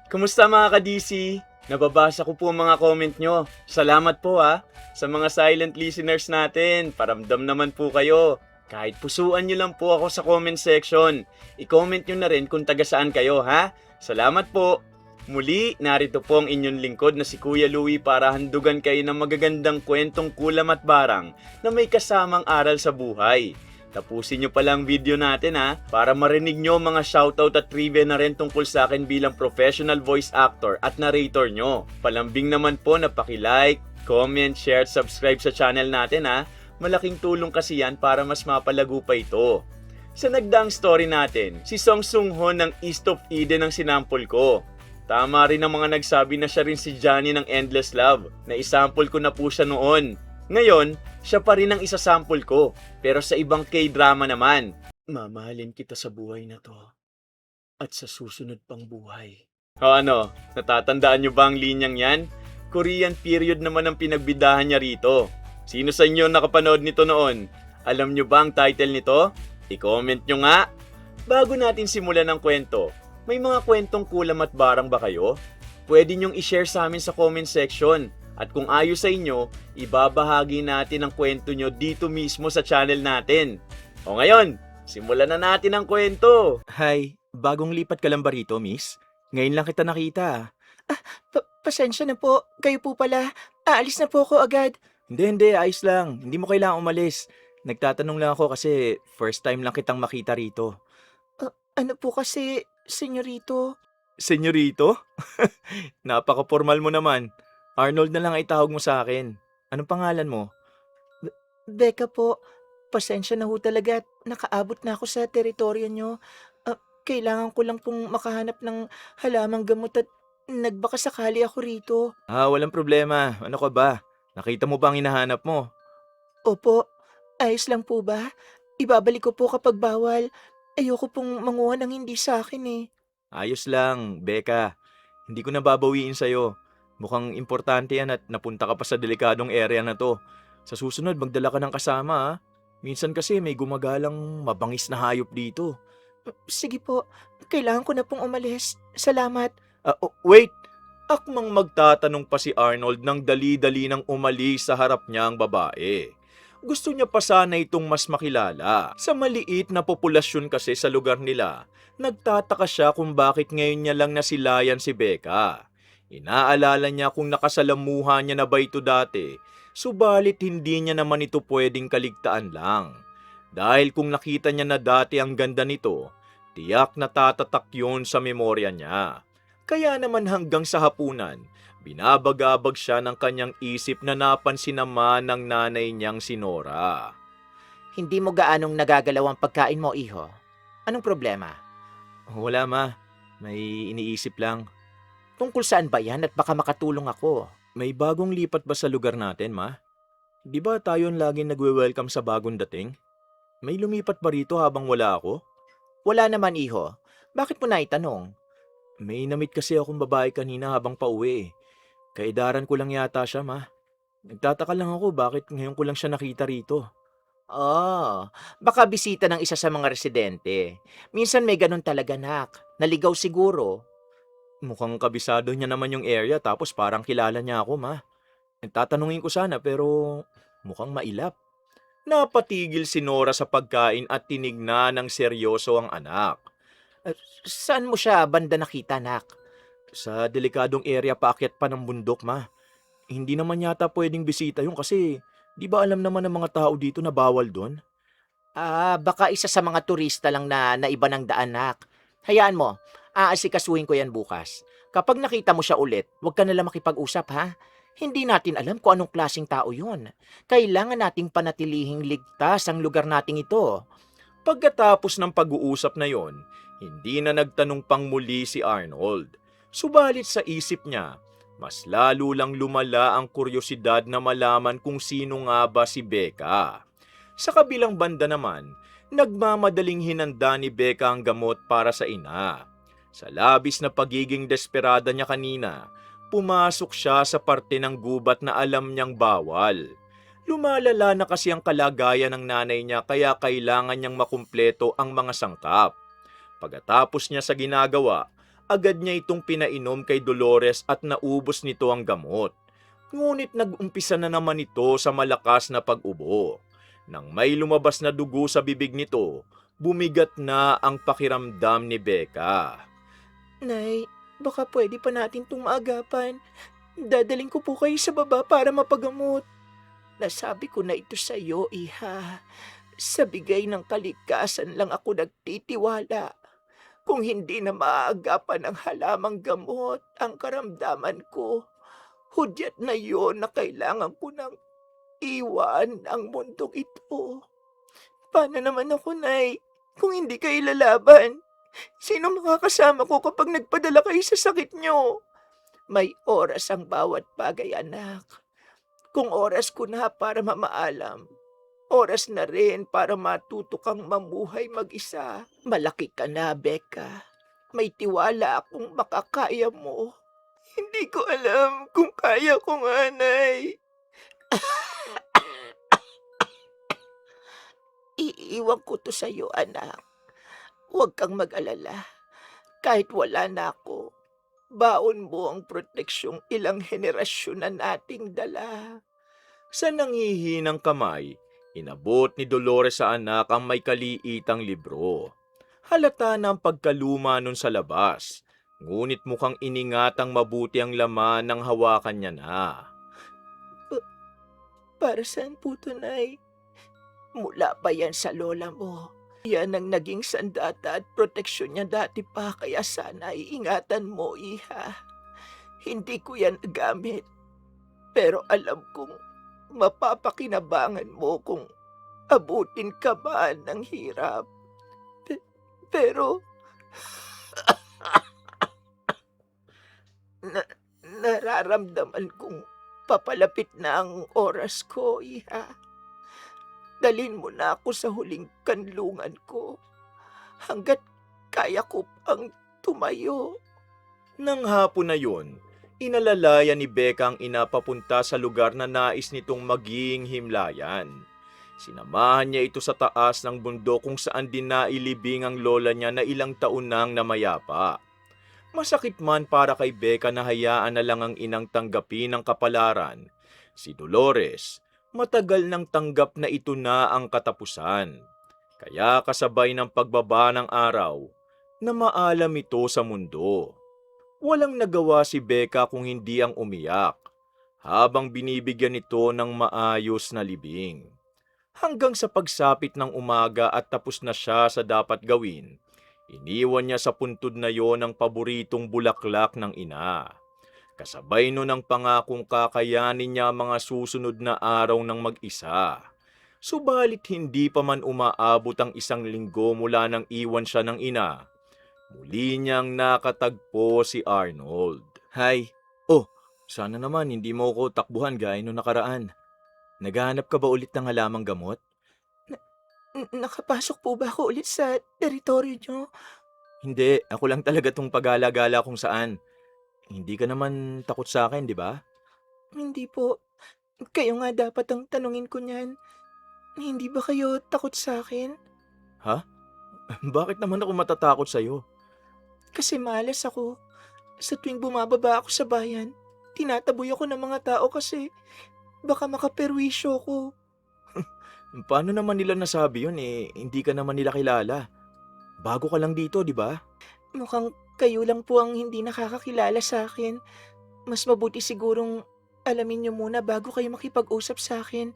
Kumusta mga ka-DC? Nababasa ko po mga comment nyo. Salamat po ha. Sa mga silent listeners natin, paramdam naman po kayo. Kahit pusuan nyo lang po ako sa comment section. I-comment nyo na rin kung taga saan kayo ha. Salamat po. Muli, narito po ang inyong lingkod na si Kuya Louie para handugan kayo ng magagandang kwentong kulam at barang na may kasamang aral sa buhay. Tapusin nyo pala ang video natin ha, para marinig nyo mga shoutout at trivia na rin tungkol sa akin bilang professional voice actor at narrator nyo. Palambing naman po na paki-like, comment, share at subscribe sa channel natin ha. Malaking tulong kasi yan para mas mapalago pa ito. Sa nagdaang story natin, si Song Seung-ho ng East of Eden ang sinampol ko. Tama rin ang mga nagsabi na siya rin si Johnny ng Endless Love, na isample ko na po siya noon. Ngayon, siya pa rin ang isasample ko, pero sa ibang K-drama naman. Mamahalin kita sa buhay na to, at sa susunod pang buhay. O ano, natatandaan nyo ba ang linyang yan? Korean period naman ang pinagbidahan niya rito. Sino sa inyo nakapanood nito noon? Alam nyo ba ang title nito? I-comment nyo nga. Bago natin simulan ang kwento, may mga kwentong kulam at barang ba kayo? Pwede nyong i-share sa amin sa comment section. At kung ayos sa inyo, ibabahagi natin ang kwento nyo dito mismo sa channel natin. O ngayon, simulan na natin ang kwento. Hi, bagong lipat ka lang ba rito, miss? Ngayon lang kita nakita. Pasensya na po. Kayo po pala. Aalis na po ako agad. Hindi, ayos lang. Hindi mo kailangang umalis. Nagtatanong lang ako kasi first time lang kitang makita rito. Ano po kasi, senyorito? Senyorito? Napaka-formal mo naman. Arnold na lang ay tawag mo sa akin. Anong pangalan mo? Becca po. Pasensya na ho talaga at nakaabot na ako sa teritoryo nyo. Kailangan ko lang pong makahanap ng halamang gamot at nagbaka sakali ako rito. Walang problema. Ano ka ba? Nakita mo ba ang hinahanap mo? Opo, ayos lang po ba? Ibabalik ko po kapag bawal. Ayoko pong manguha ng hindi sa akin eh. Ayos lang, Becca. Hindi ko na babawiin sa'yo. Mukhang importante yan at napunta ka pa sa delikadong area na to. Sa susunod, magdala ka ng kasama ha. Minsan kasi may gumagalang mabangis na hayop dito. Sige po, kailangan ko na pong umalis. Salamat. Wait! Akmang magtatanong pa si Arnold nang dali-dali nang umalis sa harap niya ang babae. Gusto niya pa sana itong mas makilala. Sa maliit na populasyon kasi sa lugar nila, nagtataka siya kung bakit ngayon niya lang nasilayan si Becca. Inaalala niya kung nakasalamuhan niya na ba ito dati, subalit hindi niya naman ito pwedeng kaligtaan lang. Dahil kung nakita niya na dati ang ganda nito, tiyak na tatatak yun sa memorya niya. Kaya naman hanggang sa hapunan, binabagabag siya ng kanyang isip na napansin naman ng nanay niyang si Nora. Hindi mo gaanong nagagalaw ang pagkain mo, iho. Anong problema? Wala ma, may iniisip lang. Tungkol saan ba yan at baka makatulong ako? May bagong lipat ba sa lugar natin ma? Di ba tayo ang laging nagwe-welcome sa bagong dating? May lumipat ba rito habang wala ako? Wala naman, iho. Bakit mo naitanong? May namit kasi akong babae kanina habang pauwi. Kaedaran ko lang yata siya, ma. Nagtataka lang ako bakit ngayon ko lang siya nakita rito. Baka bisita ng isa sa mga residente. Minsan may ganun talaga, nak. Naligaw siguro. Mukhang kabisado niya naman yung area tapos parang kilala niya ako, ma. Nagtatanungin ko sana pero mukhang mailap. Napatigil si Nora sa pagkain at tinignan ng seryoso ang anak. Saan mo siya banda nakita, nak? Sa delikadong area paakyat pa ng bundok, ma. Hindi naman yata pwedeng bisita yun kasi di ba alam naman ng mga tao dito na bawal doon? Baka isa sa mga turista lang na naiba ng daan, nak. Hayaan mo, aasikasuhin ko yan bukas. Kapag nakita mo siya ulit, huwag ka nalang makipag-usap, ha? Hindi natin alam kung anong klaseng tao yun. Kailangan nating panatilihing ligtas ang lugar nating ito. Pagkatapos ng pag-uusap na yon, hindi na nagtanong pang muli si Arnold. Subalit sa isip niya, mas lalo lang lumala ang kuryosidad na malaman kung sino nga ba si Becca. Sa kabilang banda naman, nagmamadaling hinanda ni Becca ang gamot para sa ina. Sa labis na pagiging desperada niya kanina, pumasok siya sa parte ng gubat na alam niyang bawal. Lumalala na kasi ang kalagayan ng nanay niya kaya kailangan niyang makumpleto ang mga sangkap. Pagkatapos niya sa ginagawa, Agad niya itong pinainom kay Dolores at naubos nito ang gamot. Ngunit nag-umpisa na naman ito sa malakas na pag-ubo. Nang may lumabas na dugo sa bibig nito, bumigat na ang pakiramdam ni Becca. Nay, baka pwede pa natin itong maagapan. Dadaling ko po kayo sa baba para mapagamot. Nasabi ko na ito sa iyo, iha. Sa bigay ng kalikasan lang ako nagtitiwala. Kung hindi na maaagapan ng halamang gamot ang karamdaman ko, hudyat na yon na kailangan ko nang iwan ang mundong ito. Paano naman ako, Nay, kung hindi kayo lalaban? Sino makakasama ko kapag nagpadala kayo sa sakit nyo? May oras ang bawat bagay, anak. Kung oras ko na para mamaalam, oras na rin para matuto kang mamuhay mag-isa. Malaki ka na, Becca. May tiwala akong makakaya mo. Hindi ko alam kung kaya ko nga, Nay. Iiwan ko to sa'yo, anak. Huwag kang mag-alala. Kahit wala na ako, baon mo ang proteksyong ilang henerasyon na nating dala. Sa nangihinang kamay, inabot ni Dolores sa anak ang may kaliitang libro. Halata na ang pagkaluma nun sa labas, ngunit mukhang iningatang mabuti ang laman ng hawakan niya na. Para saan po to, Nay? Mula pa yan sa lola mo. Yan ang naging sandata at proteksyon niya dati pa, kaya sana iingatan mo, iha. Hindi ko yan nagamit. Pero alam kong mapapakinabangan mo kung abutin ka ba ng hirap. Pero nararamdaman kong papalapit na ang oras ko, iha. Dalhin mo na ako sa huling kanlungan ko hanggat kaya ko pang tumayo. Nang hapon na yon, inalalaya ni Becca ang ina papunta sa lugar na nais nitong maging himlayan. Sinamahan niya ito sa taas ng bundok kung saan din nailibing ang lola niya na ilang taon nang namayapa. Masakit man para kay Becca na hayaan na lang ang inang tanggapin ang kapalaran. Si Dolores, matagal nang tanggap na ito na ang katapusan. Kaya kasabay ng pagbaba ng araw, na maalam ito sa mundo. Walang nagawa si Becca kung hindi ang umiyak, habang binibigyan ito ng maayos na libing. Hanggang sa pagsapit ng umaga at tapos na siya sa dapat gawin, iniwan niya sa puntod na yon ang paboritong bulaklak ng ina. Kasabay nun ang pangakong kakayanin niya mga susunod na araw ng mag-isa. Subalit hindi pa man umaabot ang 1 linggo mula nang iwan siya ng ina, muli niyang nakatagpo si Arnold. Hi. Oh, sana naman hindi mo ko takbuhan gaya nung nakaraan. Naghahanap ka ba ulit ng halamang gamot? Nakapasok po ba ako ulit sa teritoryo niyo? Hindi, ako lang talaga tong pagala-gala kung saan. Hindi ka naman takot sa akin, di ba? Hindi po. Kayo nga dapat ang tanungin ko niyan. Hindi ba kayo takot sa akin? Ha? Bakit naman ako matatakot sa'yo? Kasi malas ako. Sa tuwing bumababa ako sa bayan, tinataboy ako ng mga tao kasi baka makaperwisyo ko. Paano naman nila nasabi yun hindi ka naman nila kilala. Bago ka lang dito, di ba? Mukhang kayo lang po ang hindi nakakakilala sa akin. Mas mabuti sigurong alamin niyo muna bago kayo makipag-usap sa akin.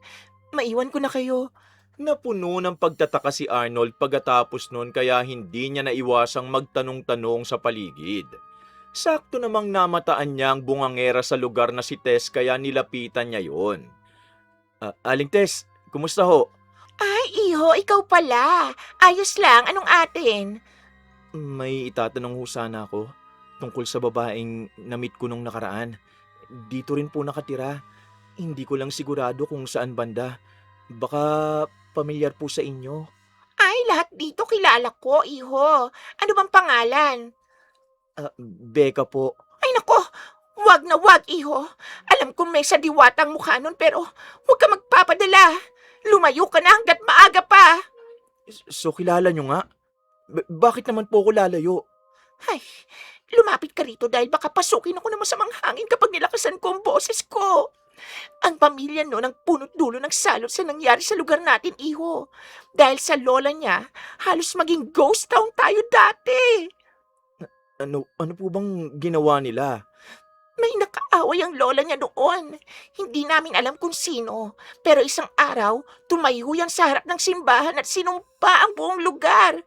Maiwan ko na kayo. Napuno ng pagtataka si Arnold pagkatapos nun kaya hindi niya naiwasang magtanong-tanong sa paligid. Sakto namang namataan niya ang bungangera sa lugar na si Tess kaya nilapitan niya yon. Aling Tess, kumusta ho? Ay, iho, ikaw pala. Ayos lang, anong atin? May itatanong ho sana ako tungkol sa babaeng na-meet ko nung nakaraan. Dito rin po nakatira. Hindi ko lang sigurado kung saan banda. Baka pamilyar po sa inyo. Ay, lahat dito kilala ko, iho. Ano bang pangalan? Becca po. Ay, nako, wag na wag, iho. Alam kong may sadiwatang mukha nun pero huwag ka magpapadala. Lumayo ka na hanggat maaga pa. So kilala nyo nga? Bakit naman po ako lalayo? Ay, Lumapit ka rito dahil baka pasukin ako ng masamang hangin kapag nilakasan ko ang boses ko. Ang pamilya no ang punot dulo ng salot sa nangyari sa lugar natin, iho. Dahil sa lola niya, halos maging ghost town tayo dati. Ano po bang ginawa nila? May nakaaway ang lola niya noon. Hindi namin alam kung sino. Pero isang araw, tumayo yan sa harap ng simbahan at sinumpa ang buong lugar.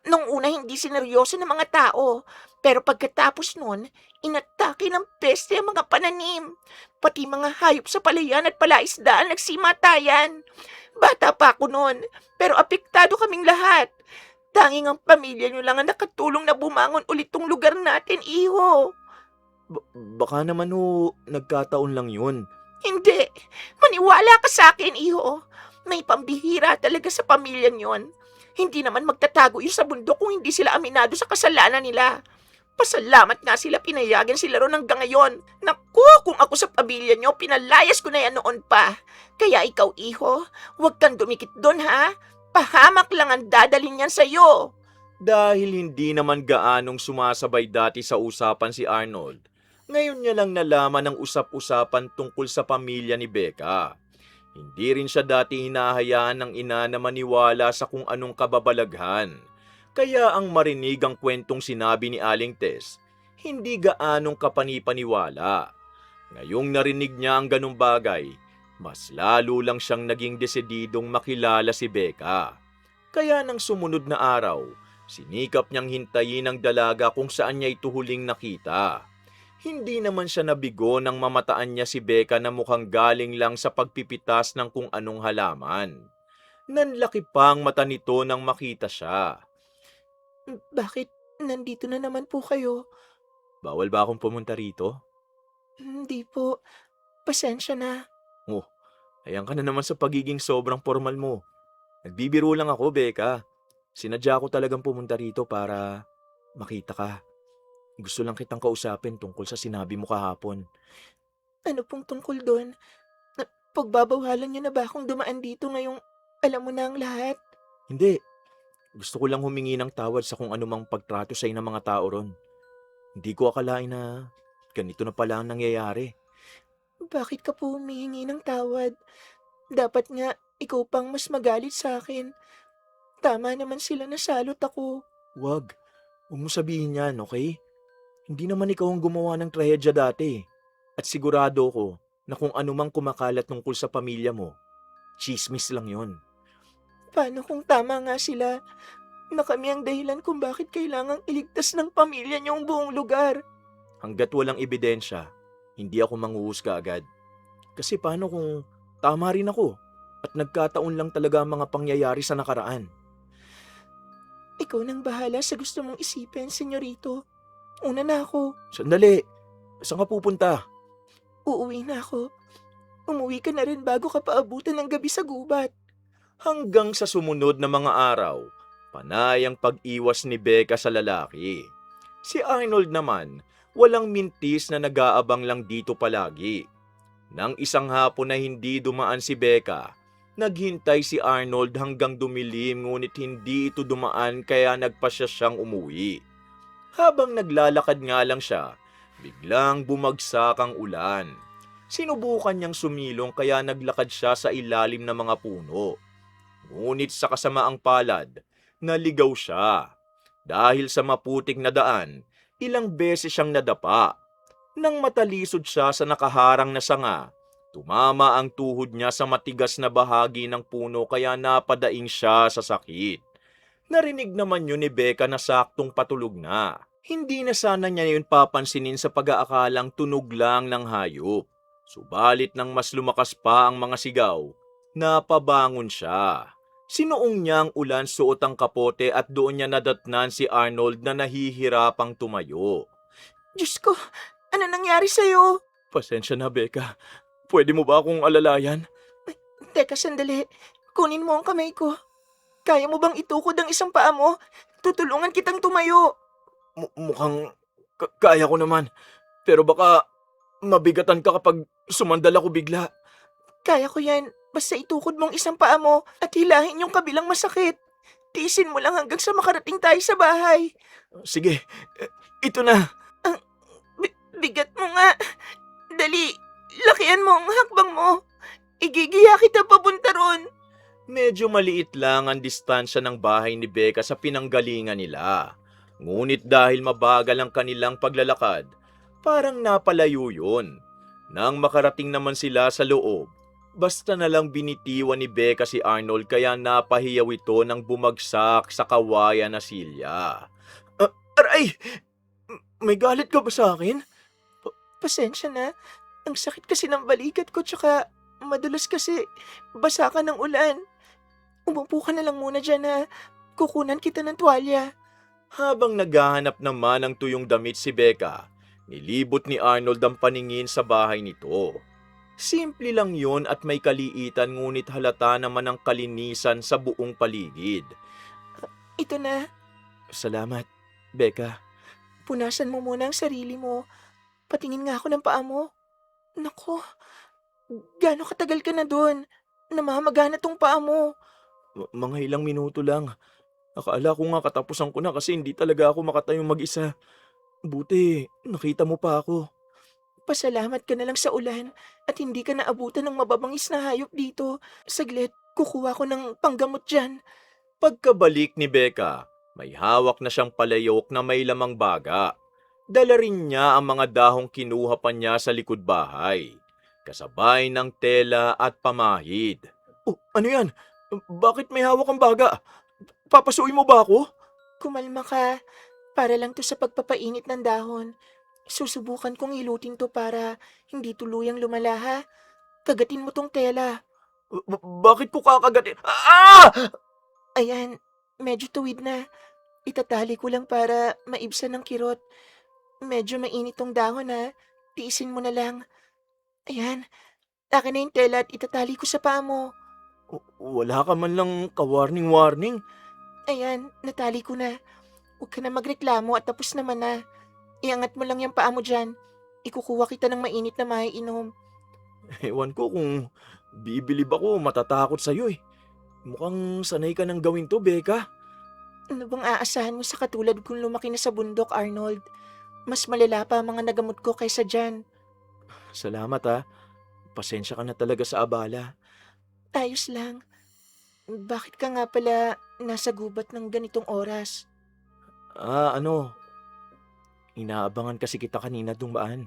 Nung una hindi sineryoso ng mga tao. Pero pagkatapos nun, inatake ng peste ang mga pananim. Pati mga hayop sa palayan at palaisdaan nagsimatayan. Bata pa ako noon, pero apektado kaming lahat. Tanging ang pamilya niyo lang ang nakatulong na bumangon ulit tong lugar natin, iho. Baka naman nagkataon lang yun. Hindi. Maniwala ka sa akin, iho. May pambihira talaga sa pamilya niyon. Hindi naman magtatago yun sa bundok kung hindi sila aminado sa kasalanan nila. Pasalamat nga sila pinayagan sila ron hanggang ngayon. Naku, kung ako sa pamilya niyo, pinalayas ko na yan noon pa. Kaya ikaw, iho, huwag kang dumikit doon, ha? Pahamak lang ang dadalhin yan sa'yo. Dahil hindi naman gaanong sumasabay dati sa usapan si Arnold, ngayon niya lang nalaman ang usap-usapan tungkol sa pamilya ni Becca. Hindi rin siya dati hinahayaan ng ina na maniwala sa kung anong kababalaghan. Kaya ang marinig ang kwentong sinabi ni Aling Tess, hindi gaanong kapanipaniwala. Ngayong narinig niya ang ganung bagay, mas lalo lang siyang naging desididong makilala si Becca. Kaya nang sumunod na araw, sinikap niyang hintayin ang dalaga kung saan niya ito huling nakita. Hindi naman siya nabigo nang mamataan niya si Becca na mukhang galing lang sa pagpipitas ng kung anong halaman. Nanlaki pa ang mata nito nang makita siya. Bakit nandito na naman po kayo? Bawal ba akong pumunta rito? Hindi po. Pasensya na. Ayan ka na naman sa pagiging sobrang formal mo. Nagbibiro lang ako, Becca. Sinadya ko talagang pumunta rito para makita ka. Gusto lang kitang kausapin tungkol sa sinabi mo kahapon. Ano pong tungkol doon? Pagbabawhalan niyo na ba akong dumaan dito ngayong alam mo na ang lahat? Hindi. Gusto ko lang humingi ng tawad sa kung anumang pagtrato sa'yo ng mga tao ron. Hindi ko akalain na ganito na pala ang nangyayari. Bakit ka po humihingi ng tawad? Dapat nga ikaw pang mas magalit sa akin. Tama naman sila na salot ako. Huwag mo sabihin yan, okay? Hindi naman ikaw ang gumawa ng trahedya dati. At sigurado ko na kung anumang kumakalat tungkol sa pamilya mo, chismis lang yon. Paano kung tama nga sila? Na kami ang dahilan kung bakit kailangang iligtas ng pamilya niyo ang buong lugar. Hanggat walang ebidensya, hindi ako manghuhusga agad. Kasi paano kung tama rin ako at nagkataon lang talaga ang mga pangyayari sa nakaraan? Ikaw nang bahala sa gusto mong isipin, senyorito. Una na ako. Sandali, saan ka pupunta? Uuwi na ako. Umuwi ka na rin bago ka paabutan ng gabi sa gubat. Hanggang sa sumunod na mga araw, panay ang pag-iwas ni Becca sa lalaki. Si Arnold naman, walang mintis na nag-aabang lang dito palagi. Nang isang hapon na hindi dumaan si Becca, naghintay si Arnold hanggang dumilim ngunit hindi ito dumaan kaya nagpasya siyang umuwi. Habang naglalakad nga lang siya, biglang bumagsak ang ulan. Sinubukan niyang sumilong kaya naglakad siya sa ilalim ng mga puno. Ngunit sa kasamaang palad, naligaw siya. Dahil sa maputik na daan, ilang beses siyang nadapa. Nang matalisod siya sa nakaharang na sanga, tumama ang tuhod niya sa matigas na bahagi ng puno kaya napadaing siya sa sakit. Narinig naman yun ni Becca na saktong patulog na. Hindi na sana niya yun papansinin sa pag-aakalang tunog lang ng hayop. Subalit nang mas lumakas pa ang mga sigaw, napabangon siya. Sinuong niya ang ulan suot ang kapote at doon niya nadatnan si Arnold na nahihirapang tumayo. Diyos ko, ano nangyari sa'yo? Pasensya na, Becca. Pwede mo ba akong alalayan? Teka, sandali. Kunin mo ang kamay ko. Kaya mo bang itukod ang isang paa mo? Tutulungan kitang tumayo. Mukhang kaya ko naman. Pero baka mabigatan ka kapag sumandal ako bigla. Kaya ko yan. Basta itukod mong isang paa mo at hilahin yung kabilang masakit. Tiisin mo lang hanggang sa makarating tayo sa bahay. Sige, ito na. Bigat mo nga. Dali, lakihan mo ang hakbang mo. Igigiya kita papunta ron. Medyo maliit lang ang distansya ng bahay ni Becca sa pinanggalingan nila. Ngunit dahil mabagal ang kanilang paglalakad, parang napalayo yun. Nang makarating naman sila sa loob, basta na lang binitiwan ni Becca si Arnold kaya napahiyaw ito nang bumagsak sa kawayan na silya. Aray! May galit ka ba sa akin? Pasensya na. Ang sakit kasi ng balikat ko tsaka madulas kasi basa ka ng ulan. Umupo ka na lang muna dyan na kukunan kita ng tuwalya. Habang naghahanap naman ng tuyong damit si Becca, nilibot ni Arnold ang paningin sa bahay nito. Simple lang yun at may kaliitan ngunit halata naman ang kalinisan sa buong paligid. Ito na. Salamat, Becca. Punasan mo muna ang sarili mo. Patingin nga ako ng paa mo. Nako, gaano katagal ka na doon? Namamagana tong paa mo. Mga ilang minuto lang. Akala ko nga katapusan ko na kasi hindi talaga ako makatayong mag-isa. Buti, nakita mo pa ako. Pasalamat ka na lang sa ulan at hindi ka naabutan ng mababangis na hayop dito. Saglit, kukuha ko ng panggamot dyan. Pagkabalik ni Becca, may hawak na siyang palayok na may lamang baga. Dala rin niya ang mga dahong kinuha pa niya sa likod bahay, kasabay ng tela at pamahid. Oh, ano yan? Bakit may hawak ang baga? Papasuin mo ba ako? Kumalma ka. Para lang to sa pagpapainit ng dahon. Susubukan kong hilutin to para hindi tuluyang lumala. Kagatin mo tong tela. Bakit ko kakagatin? Ah! Ayan, medyo tuwid na. Itatali ko lang para maibsan ng kirot. Medyo mainit tong dahon ha. Tiisin mo na lang. Ayan, akin na yung tela at itatali ko sa paa mo. Wala ka man lang ka-warning-warning. Ayan, natali ko na. Huwag ka na magreklamo at tapos naman na. Iangat mo lang yung paa mo dyan. Ikukuha kita ng mainit na maiinom. Ewan ko kung bibilib ako matatakot sa'yo eh. Mukhang sanay ka nang gawin to, Becca. Ano bang aasahan mo sa katulad kung lumaki na sa bundok, Arnold? Mas malala pa ang mga nagamot ko kaysa dyan. Salamat ha. Pasensya ka na talaga sa abala. Ayos lang. Bakit ka nga pala nasa gubat ng ganitong oras? Inaabangan kasi kita kanina dumaan.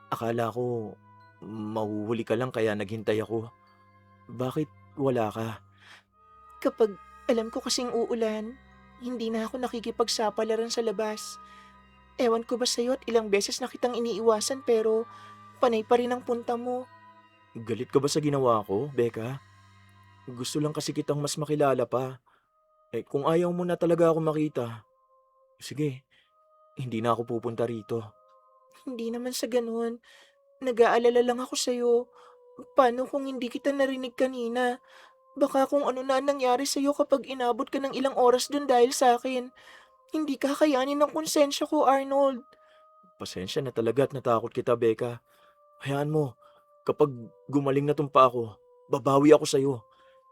Akala ko mahuhuli ka lang kaya naghintay ako. Bakit wala ka? Kapag alam ko kasing uulan, hindi na ako nakikipagsapalaran sa labas. Ewan ko ba sa'yo at ilang beses na kitang iniiwasan pero panay pa rin ang punta mo. Galit ka ba sa ginawa ko, Becca? Gusto lang kasi kitang mas makilala pa. Kung ayaw mo na talaga ako makita, sige, hindi na ako pupunta rito. Hindi naman sa ganun. Nag-aalala lang ako sa'yo. Paano kung hindi kita narinig kanina? Baka kung ano na nangyari sa'yo kapag inabot ka ng ilang oras dun dahil sa akin. Hindi kakayanin ng konsensya ko, Arnold. Pasensya na talaga at natakot kita, Becca. Hayaan mo, kapag gumaling na tumpa ako, babawi ako sa'yo.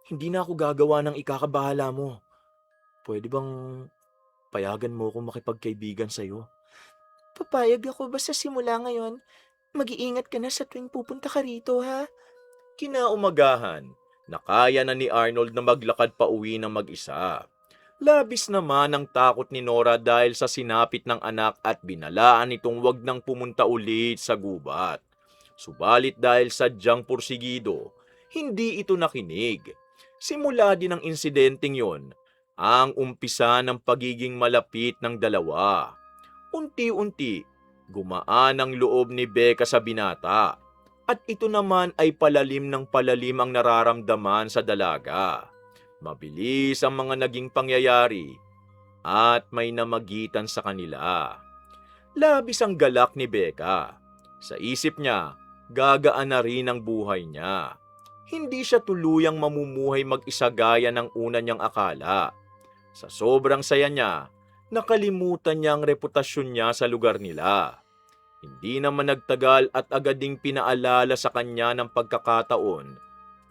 Hindi na ako gagawa ng ikakabahala mo. Pwede bang payagan mo akong makipagkaibigan sa'yo? Papayag ako basta simula ngayon. Mag-iingat ka na sa tuwing pupunta ka rito, ha? Kinaumagahan, nakaya na ni Arnold na maglakad pa uwi ng mag-isa. Labis naman ang takot ni Nora dahil sa sinapit ng anak at binalaan itong wag nang pumunta ulit sa gubat. Subalit dahil sadyang pursigido, hindi ito nakinig. Simula din ang insidenteng yon ang umpisa ng pagiging malapit ng dalawa. Unti-unti, gumaan ang loob ni Becca sa binata at ito naman ay palalim ng palalim ang nararamdaman sa dalaga. Mabilis ang mga naging pangyayari at may namagitan sa kanila. Labis ang galak ni Becca. Sa isip niya, gagaan na rin ang buhay niya. Hindi siya tuluyang mamumuhay mag-isa gaya ng una niyang akala. Sa sobrang saya niya, nakalimutan niya ang reputasyon niya sa lugar nila. Hindi naman nagtagal at agad ding pinaalala sa kanya ng pagkakataon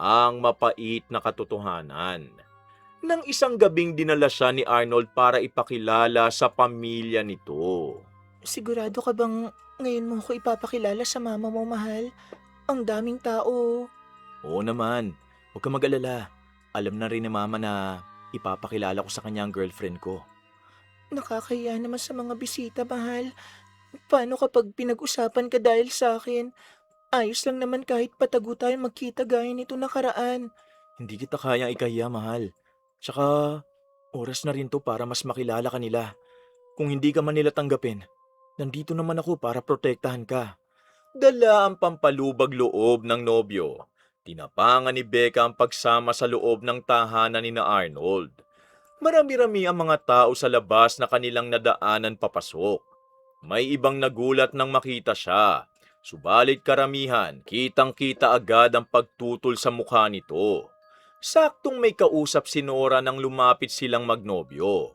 ang mapait na katotohanan. Nang isang gabing dinala siya ni Arnold para ipakilala sa pamilya nito. Sigurado ka bang ngayon mo ko ipapakilala sa mama mo, mahal? Ang daming tao. Oo naman, huwag ka mag-alala. Alam na rin ni Mama na ipapakilala ko sa kanya ang girlfriend ko. Nakakahiya naman sa mga bisita, mahal. Paano kapag pinag-usapan ka dahil sa akin? Ayos lang naman kahit patago tayo magkita gaya nito nakaraan. Hindi kita kayang ikahiya, mahal. Tsaka, oras na rin to para mas makilala ka nila. Kung hindi ka man nila tanggapin, nandito naman ako para protektahan ka. Dala ang pampalubag loob ng nobyo. Tinapangan ni Becca ang pagsama sa loob ng tahanan ni na Arnold. Marami-rami ang mga tao sa labas na kanilang nadaanan papasok. May ibang nagulat nang makita siya. Subalit karamihan, kitang-kita agad ang pagtutol sa mukha nito. Saktong may kausap si Nora nang lumapit silang magnobyo.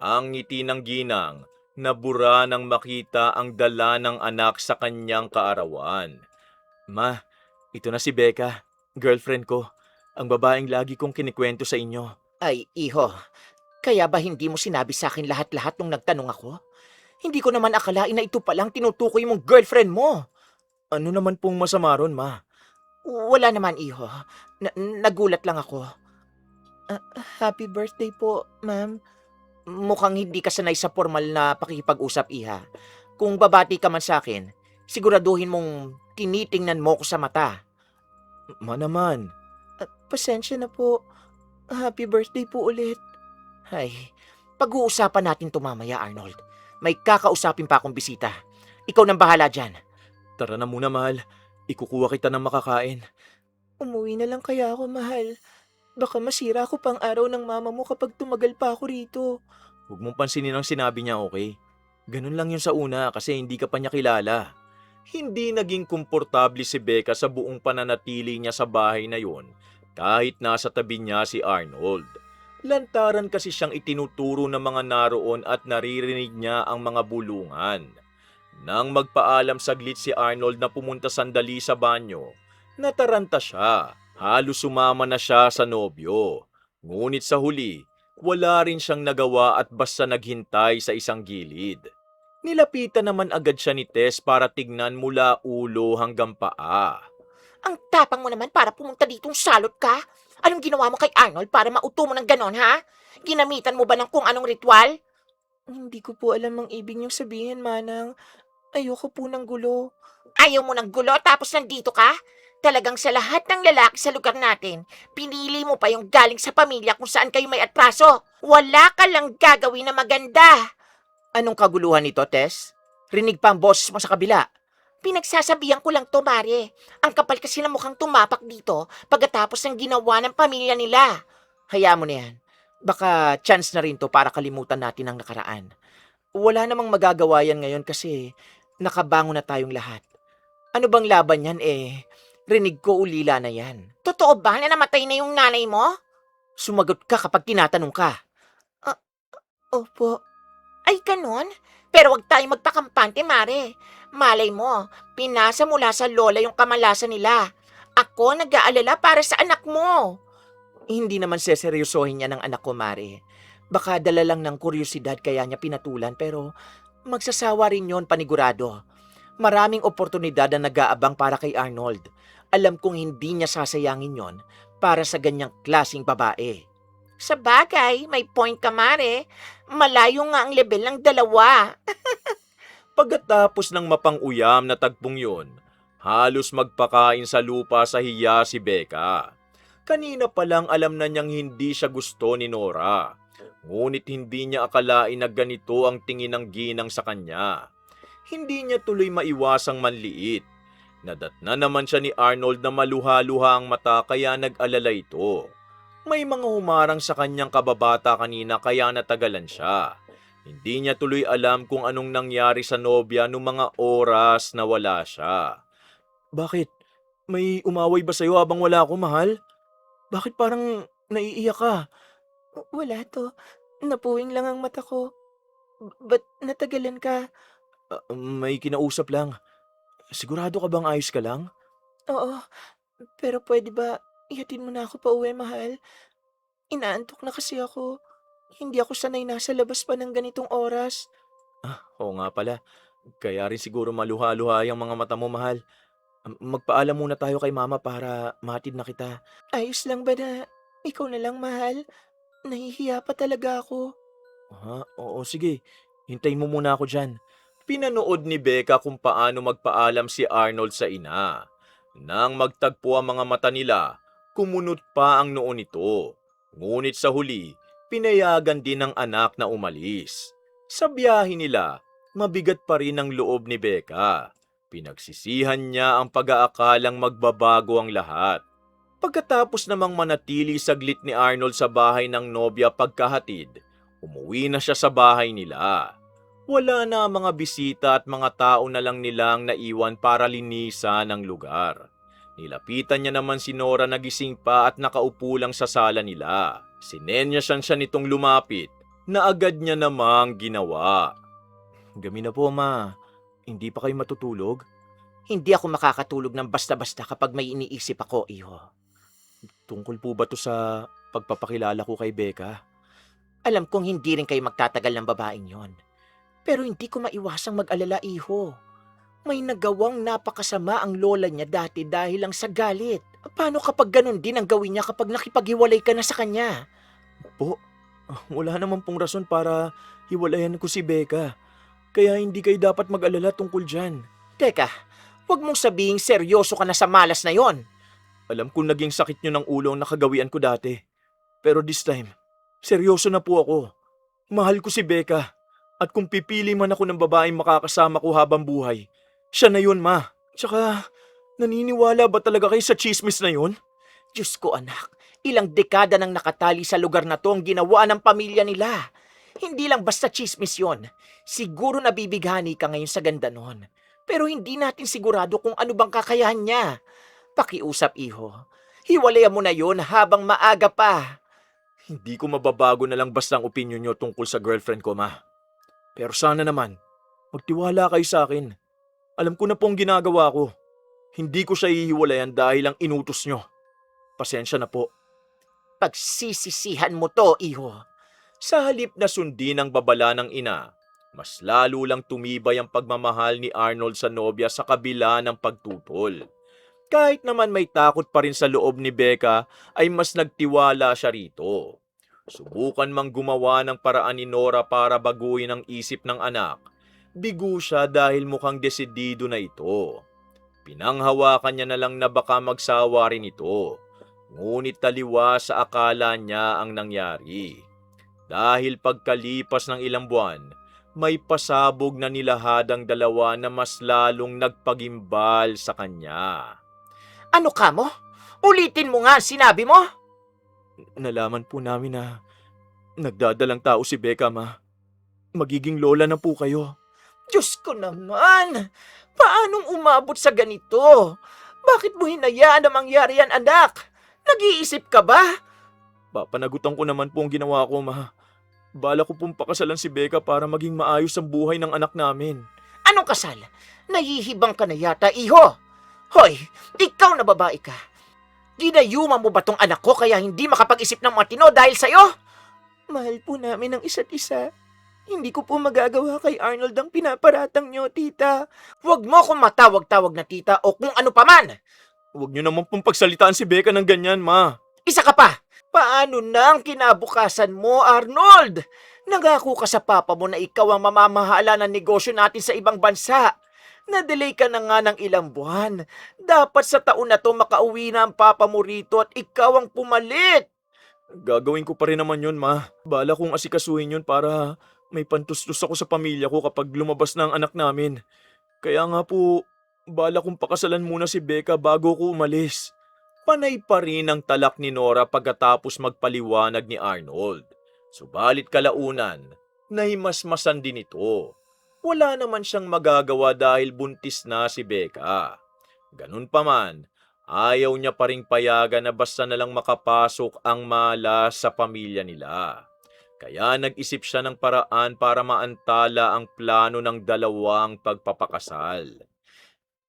Ang ngiti ng ginang, nabura nang makita ang dala ng anak sa kanyang kaarawan. Ma, ito na si Becca, girlfriend ko, ang babaeng lagi kong kinikwento sa inyo. Ay, iho, kaya ba hindi mo sinabi sa akin lahat-lahat nung nagtanong ako? Hindi ko naman akalain na ito palang tinutukoy mong girlfriend mo. Ano naman pong masama ron, ma? Wala naman, iho. Nagulat lang ako. Happy birthday po, ma'am. Mukhang hindi ka sanay sa formal na pakikipag-usap, iha. Kung babati ka man sa akin, siguraduhin mong tinitingnan mo ko sa mata. Ma naman. Pasensya na po. Happy birthday po ulit. Ay, pag-uusapan natin to mamaya, Arnold. May kakausapin pa akong bisita. Ikaw nang bahala dyan. Tara na muna, mahal. Ikukuha kita ng makakain. Umuwi na lang kaya ako, mahal. Baka masira ko pang araw ng mama mo kapag tumagal pa ako rito. Huwag mong pansinin ang sinabi niya, okay? Ganun lang yun sa una kasi hindi ka pa niya kilala. Hindi naging komportable si Becca sa buong pananatili niya sa bahay na yon kahit nasa tabi niya si Arnold. Lantaran kasi siyang itinuturo ng mga naroon at naririnig niya ang mga bulungan. Nang magpaalam saglit si Arnold na pumunta sandali sa banyo, nataranta siya. Halos sumama na siya sa nobyo. Ngunit sa huli, wala rin siyang nagawa at basta naghintay sa isang gilid. Nilapitan naman agad siya ni Tess para tignan mula ulo hanggang paa. Ang tapang mo naman para pumunta ditong salot ka? Anong ginawa mo kay Arnold para mauto mo ng ganon, ha? Ginamitan mo ba ng kung anong ritual? Hindi ko po alam ang ibig niyong sabihin, Manang. Ayoko po ng gulo. Ayaw mo ng gulo tapos nandito ka? Talagang sa lahat ng lalaki sa lugar natin, pinili mo pa yung galing sa pamilya kung saan kayo may atraso. Wala ka lang gagawin na maganda. Anong kaguluhan nito, Tess? Rinig pa ang boses mo sa kabila. Pinagsasabihan ko lang to, Mare. Ang kapal kasi na mukhang tumapak dito pagkatapos ng ginawa ng pamilya nila. Hayaan mo na yan. Baka chance na rin to para kalimutan natin ang nakaraan. Wala namang magagawa yan ngayon kasi nakabangon na tayong lahat. Ano bang laban yan rinig ko ulila na yan. Totoo ba na namatay na yung nanay mo? Sumagot ka kapag tinatanong ka. Opo. Ay, ganun? Pero wag tayong magpakampante, Mare. Malay mo, pinasa mula sa lola yung kamalasan nila. Ako nag-aalala para sa anak mo. Hindi naman seseryosohin niya ng anak ko, Mare. Baka dala lang ng kuryosidad kaya niya pinatulan pero magsasawa rin yon panigurado. Maraming oportunidad na nag-aabang para kay Arnold. Alam kong hindi niya sasayangin yon para sa ganyang klasing babae. Sa bagay, may point ka, Mare. Malayo nga ang level ng dalawa. Pagkatapos ng mapang-uyam na tagpong yon, halos magpakain sa lupa sa hiya si Becca. Kanina pa lang alam na niyang hindi siya gusto ni Nora. Ngunit hindi niya akalain na ganito ang tingin ng ginang sa kanya. Hindi niya tuloy maiwasang manliit. Nadatna naman siya ni Arnold na maluha-luha ang mata kaya nag-alala ito. May mga humarang sa kanyang kababata kanina kaya natagalan siya. Hindi niya tuloy alam kung anong nangyari sa nobya noong mga oras na wala siya. Bakit? May umaway ba sa'yo habang wala ako, mahal? Bakit parang naiiyak ka? Wala to. Napuwing lang ang mata ko. Ba't natagalan ka? May kinausap lang. Sigurado ka bang ayos ka lang? Oo. Pero pwede ba ihatid mo na ako pa uwi, mahal? Inaantok na kasi ako. Hindi ako sanay nasa labas pa ng ganitong oras. Oo nga pala. Kaya rin siguro maluha-luha yung mga mata mo, mahal. Magpaalam muna tayo kay mama para mahatid na kita. Ayos lang ba na ikaw na lang, mahal? Nahihiya pa talaga ako. Ha? Oo, sige. Hintayin mo muna ako dyan. Pinanood ni Becca kung paano magpaalam si Arnold sa ina. Nang magtagpo ang mga mata nila, kumunot pa ang noo nito. Ngunit sa huli, pinayagan din ng anak na umalis. Sa biyahe nila, mabigat pa rin ang loob ni Becca. Pinagsisihan niya ang pag-aakalang magbabago ang lahat. Pagkatapos namang manatili saglit ni Arnold sa bahay ng nobya pagkahatid, umuwi na siya sa bahay nila. Wala na ang mga bisita at mga tao na lang nilang naiwan para linisan ang lugar. Nilapitan niya naman si Nora na gising pa at nakaupo lang sa sala nila. Sinenyasan siya nitong lumapit na agad niya namang ginawa. Gabi na po, ma. Hindi pa kayo matutulog? Hindi ako makakatulog ng basta-basta kapag may iniisip ako, iho. Tungkol po ba to sa pagpapakilala ko kay Becca? Alam kong hindi rin kayo magtatagal ng babaeng yon. Pero hindi ko maiwasang mag-alala, iho. May nagawang napakasama ang lola niya dati dahil lang sa galit. Paano kapag ganun din ang gawin niya kapag nakipaghiwalay ka na sa kanya? Po, wala naman pong rason para hiwalayan ko si Becca. Kaya hindi kayo dapat mag-alala tungkol dyan. Teka, wag mong sabihing seryoso ka na sa malas na yon. Alam kong naging sakit nyo ng ulo ang nakagawian ko dati. Pero this time, seryoso na po ako. Mahal ko si Becca. At kung pipili man ako ng babaeng makakasama ko habang buhay, siya na yun, ma. Tsaka, naniniwala ba talaga kayo sa chismis na yun? Diyos ko, anak, ilang dekada nang nakatali sa lugar na to ang ginawa ng pamilya nila. Hindi lang basta chismis yon. Siguro nabibighani ka ngayon sa ganda nun. Pero hindi natin sigurado kung ano bang kakayahan niya. Pakiusap, iho. Hiwalayan mo na yon habang maaga pa. Hindi ko mababago na lang basta ang opinion nyo tungkol sa girlfriend ko, ma. Pero sana naman, magtiwala kayo sa akin. Alam ko na pong ginagawa ko. Hindi ko siya hihiwalayan dahil ang inutos nyo. Pasensya na po. Pagsisisihan mo to, iho. Sa halip na sundin ang babala ng ina, mas lalo lang tumibay ang pagmamahal ni Arnold sa nobya sa kabila ng pagtutol. Kahit naman may takot pa rin sa loob ni Becca, ay mas nagtiwala siya rito. Subukan mang gumawa ng paraan ni Nora para baguhin ang isip ng anak. Bigo siya dahil mukhang desidido na ito. Pinanghawakan niya na lang na baka magsawa rin ito. Ngunit taliwa sa akala niya ang nangyari. Dahil pagkalipas ng ilang buwan, may pasabog na nilahad ang dalawa na mas lalong nagpagimbal sa kanya. Ano ka mo? Ulitin mo nga ang sinabi mo. Nalaman po namin na nagdadalang tao si Becca, ma. Magiging lola na po kayo. Diyos ko naman! Paanong umabot sa ganito? Bakit mo hinayaan na mangyari yan, anak? Nag-iisip ka ba? Papanagutan ko naman po ang ginawa ko, ma. Bala ko pong pakasalan si Becca para maging maayos ang buhay ng anak namin. Anong kasal? Nahihibang ka na yata, iho! Hoy, ikaw na babae ka. Ginayuma mo ba tong anak ko kaya hindi makapag-isip ng matino dahil sa'yo? Mahal po namin ang isa't isa. Hindi ko po magagawa kay Arnold ang pinaparatang nyo, tita. Huwag mo akong matawag-tawag na tita o kung ano paman. Huwag niyo naman pong pagsalitaan si Becca ng ganyan, ma. Isa ka pa! Paano na ang kinabukasan mo, Arnold? Nangako ka sa papa mo na ikaw ang mamamahala ng negosyo natin sa ibang bansa. Na-delay ka na nga ng ilang buwan. Dapat sa taon na to makauwi na ang papa mo rito at ikaw ang pumalit. Gagawin ko pa rin naman yun, ma. Bala kong asikasuhin yun para may pantustos ako sa pamilya ko kapag lumabas na ang anak namin. Kaya nga po, bala kong pakasalan muna si Becca bago ko umalis. Panay pa rin ang talak ni Nora pagkatapos magpaliwanag ni Arnold. Subalit kalaunan, nahimasmasan din ito. Wala naman siyang magagawa dahil buntis na si Becca. Ganun pa man, ayaw niya pa ring payagan na basta na lang makapasok ang malas sa pamilya nila. Kaya nag-isip siya ng paraan para maantala ang plano ng dalawang pagpapakasal.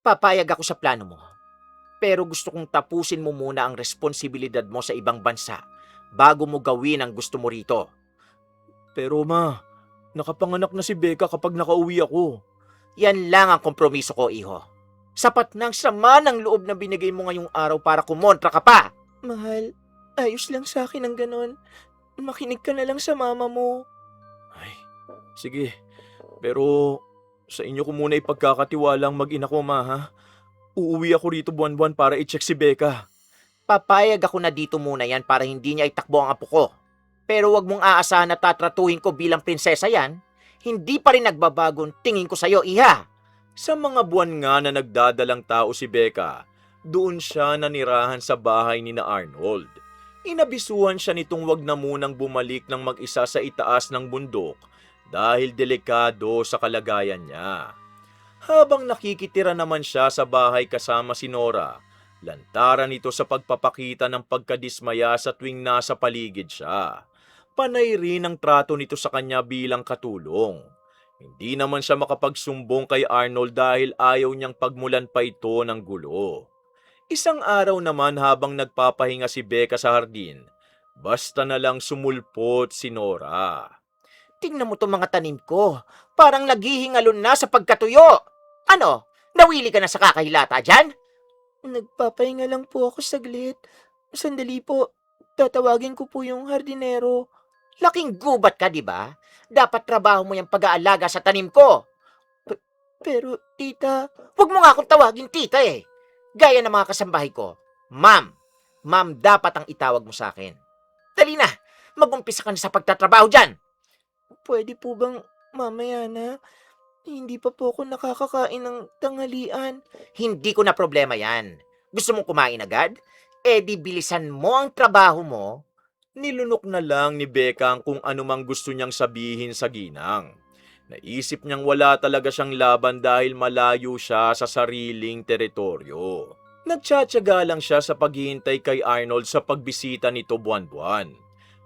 Papayag ako sa plano mo. Pero gusto kong tapusin mo muna ang responsibilidad mo sa ibang bansa bago mo gawin ang gusto mo rito. Pero ma, nakapanganak na si Becca kapag nakauwi ako. Yan lang ang kompromiso ko, iho. Sapat ng sama ng loob na binigay mo ngayong araw para kumontra ka pa. Mahal, ayos lang sa akin ang ganon. Makinig ka na lang sa mama mo. Ay, sige. Pero sa inyo ko muna ipagkakatiwalang mag-ina ko, ma, ha? Uuwi ako rito buwan-buwan para i-check si Becca. Papayag ako na dito muna yan para hindi niya itakbo ang apo ko. Pero wag mong aasahan na tatratuhin ko bilang prinsesa yan. Hindi pa rin nagbabagong tingin ko sa'yo, iha. Sa mga buwan nga na nagdadalang tao si Becca, doon siya nanirahan sa bahay ni na Arnold. Inabisuhan siya nitong wag na munang bumalik ng mag-isa sa itaas ng bundok dahil delikado sa kalagayan niya. Habang nakikitira naman siya sa bahay kasama si Nora, lantaran ito sa pagpapakita ng pagkadismaya sa tuwing nasa paligid siya. Panay rin ang trato nito sa kanya bilang katulong. Hindi naman siya makapagsumbong kay Arnold dahil ayaw niyang pagmulan pa ito ng gulo. Isang araw naman habang nagpapahinga si Becca sa hardin, basta na lang sumulpot si Nora. Tingnan mo itong mga tanim ko. Parang naghihingalon na sa pagkatuyo. Ano? Nawili ka na sa kakahilata dyan? Nagpapahinga lang po ako saglit. Sandali po. Tatawagin ko po yung hardinero. Laking gubat ka, di ba? Dapat trabaho mo yung pag-aalaga sa tanim ko. Pero, tita... Huwag mo nga akong tawagin tita eh. Gaya ng mga kasambahay ko. Ma'am. Ma'am dapat ang itawag mo sa akin. Dali na. Mag-umpisa ka na sa pagtatrabaho dyan. Pwede po bang mamaya na? Hindi pa po ako nakakakain ng tanghalian. Hindi ko na problema yan. Gusto mong kumain agad? Eh di bilisan mo ang trabaho mo. Nilunok na lang ni Becca kung anumang gusto niyang sabihin sa ginang. Naisip niyang wala talaga siyang laban dahil malayo siya sa sariling teritoryo. Nagtsatsaga lang siya sa paghihintay kay Arnold sa pagbisita nito buwan-buwan.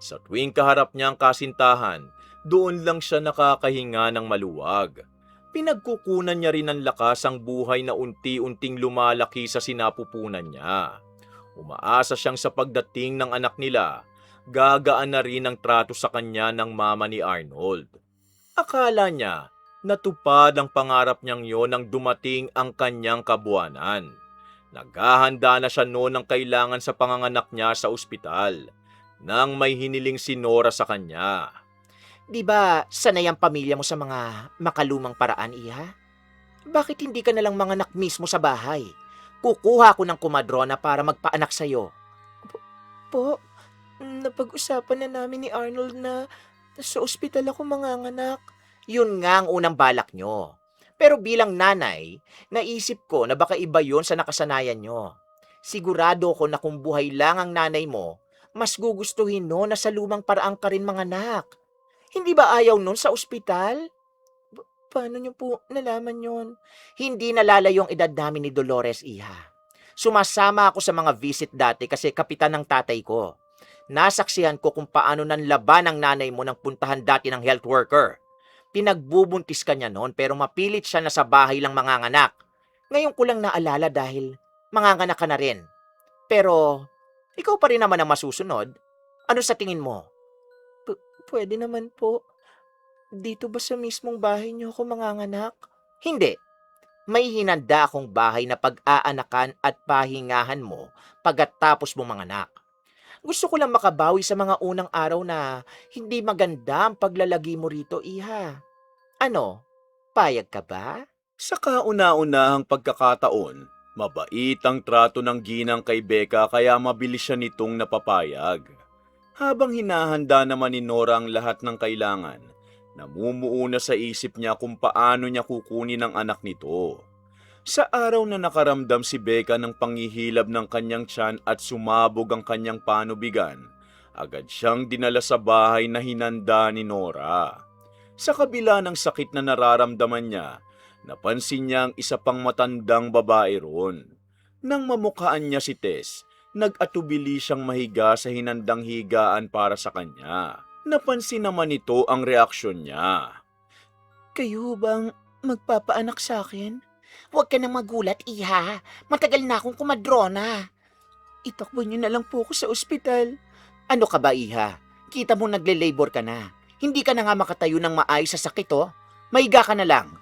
Sa tuwing kaharap niya ang kasintahan, doon lang siya nakakahinga ng maluwag. Pinagkukunan niya rin ng lakas ang buhay na unti-unting lumalaki sa sinapupunan niya. Umaasa siyang sa pagdating ng anak nila, gagaan na rin ang trato sa kanya ng mama ni Arnold. Akala niya, natupad ang pangarap niyang yon nang dumating ang kanyang kabuanan. Naghahanda na siya noon ng kailangan sa panganganak niya sa ospital, nang may hiniling si Nora sa kanya. Di ba sanay ang pamilya mo sa mga makalumang paraan, iha? Bakit hindi ka nalang manganak mismo sa bahay? Kukuha ko ng kumadrona para magpaanak sa'yo. Po, napag-usapan na namin ni Arnold na sa ospital ako manganganak. Yun nga ang unang balak nyo. Pero bilang nanay, naisip ko na baka iba yun sa nakasanayan nyo. Sigurado ko na kung buhay lang ang nanay mo, mas gugustuhin no na sa lumang paraang ka rin manganak. Hindi ba ayaw nun sa ospital? Paano niyo po nalaman yon? Hindi nalalayo ang edad namin ni Dolores, iha. Sumasama ako sa mga visit dati kasi kapitan ng tatay ko. Nasaksihan ko kung paano nanlaban ang nanay mo ng puntahan dati ng health worker. Pinagbubuntis ka niya noon pero mapilit siya na sa bahay lang manganganak. Ngayon ko lang naalala dahil manganganak ka na rin. Pero ikaw pa rin naman ang masusunod. Ano sa tingin mo? Pwede naman po. Dito ba sa mismong bahay niyo ako manganganak? Hindi. May hinanda akong bahay na pag-aanakan at pahingahan mo pagkatapos mo manganak. Gusto ko lang makabawi sa mga unang araw na hindi maganda ang paglalagi mo rito, iha. Ano? Payag ka ba? Sa kauna-unahang pagkakataon, mabait ang trato ng ginang kay Becca kaya mabilis siya nitong napapayag. Habang hinahanda naman ni Nora ang lahat ng kailangan, namumuo na sa isip niya kung paano niya kukunin ang anak nito. Sa araw na nakaramdam si Becca ng panghihilab ng kanyang tiyan at sumabog ang kanyang panubigan, agad siyang dinala sa bahay na hinanda ni Nora. Sa kabila ng sakit na nararamdaman niya, napansin niya ang isa pang matandang babae roon. Nang mamukhaan niya si Tess, nag-atubili siyang mahiga sa hinandang higaan para sa kanya. Napansin naman nito ang reaksyon niya. Kayo bang magpapaanak sa akin? Huwag ka nang magulat, iha. Matagal na akong kumadrona. Itakbo niyo na lang po ako sa ospital. Ano ka ba, iha? Kita mo nagle-labor ka na. Hindi ka na nga makatayo ng maayos sa sakit, oh. Mahiga ka na lang.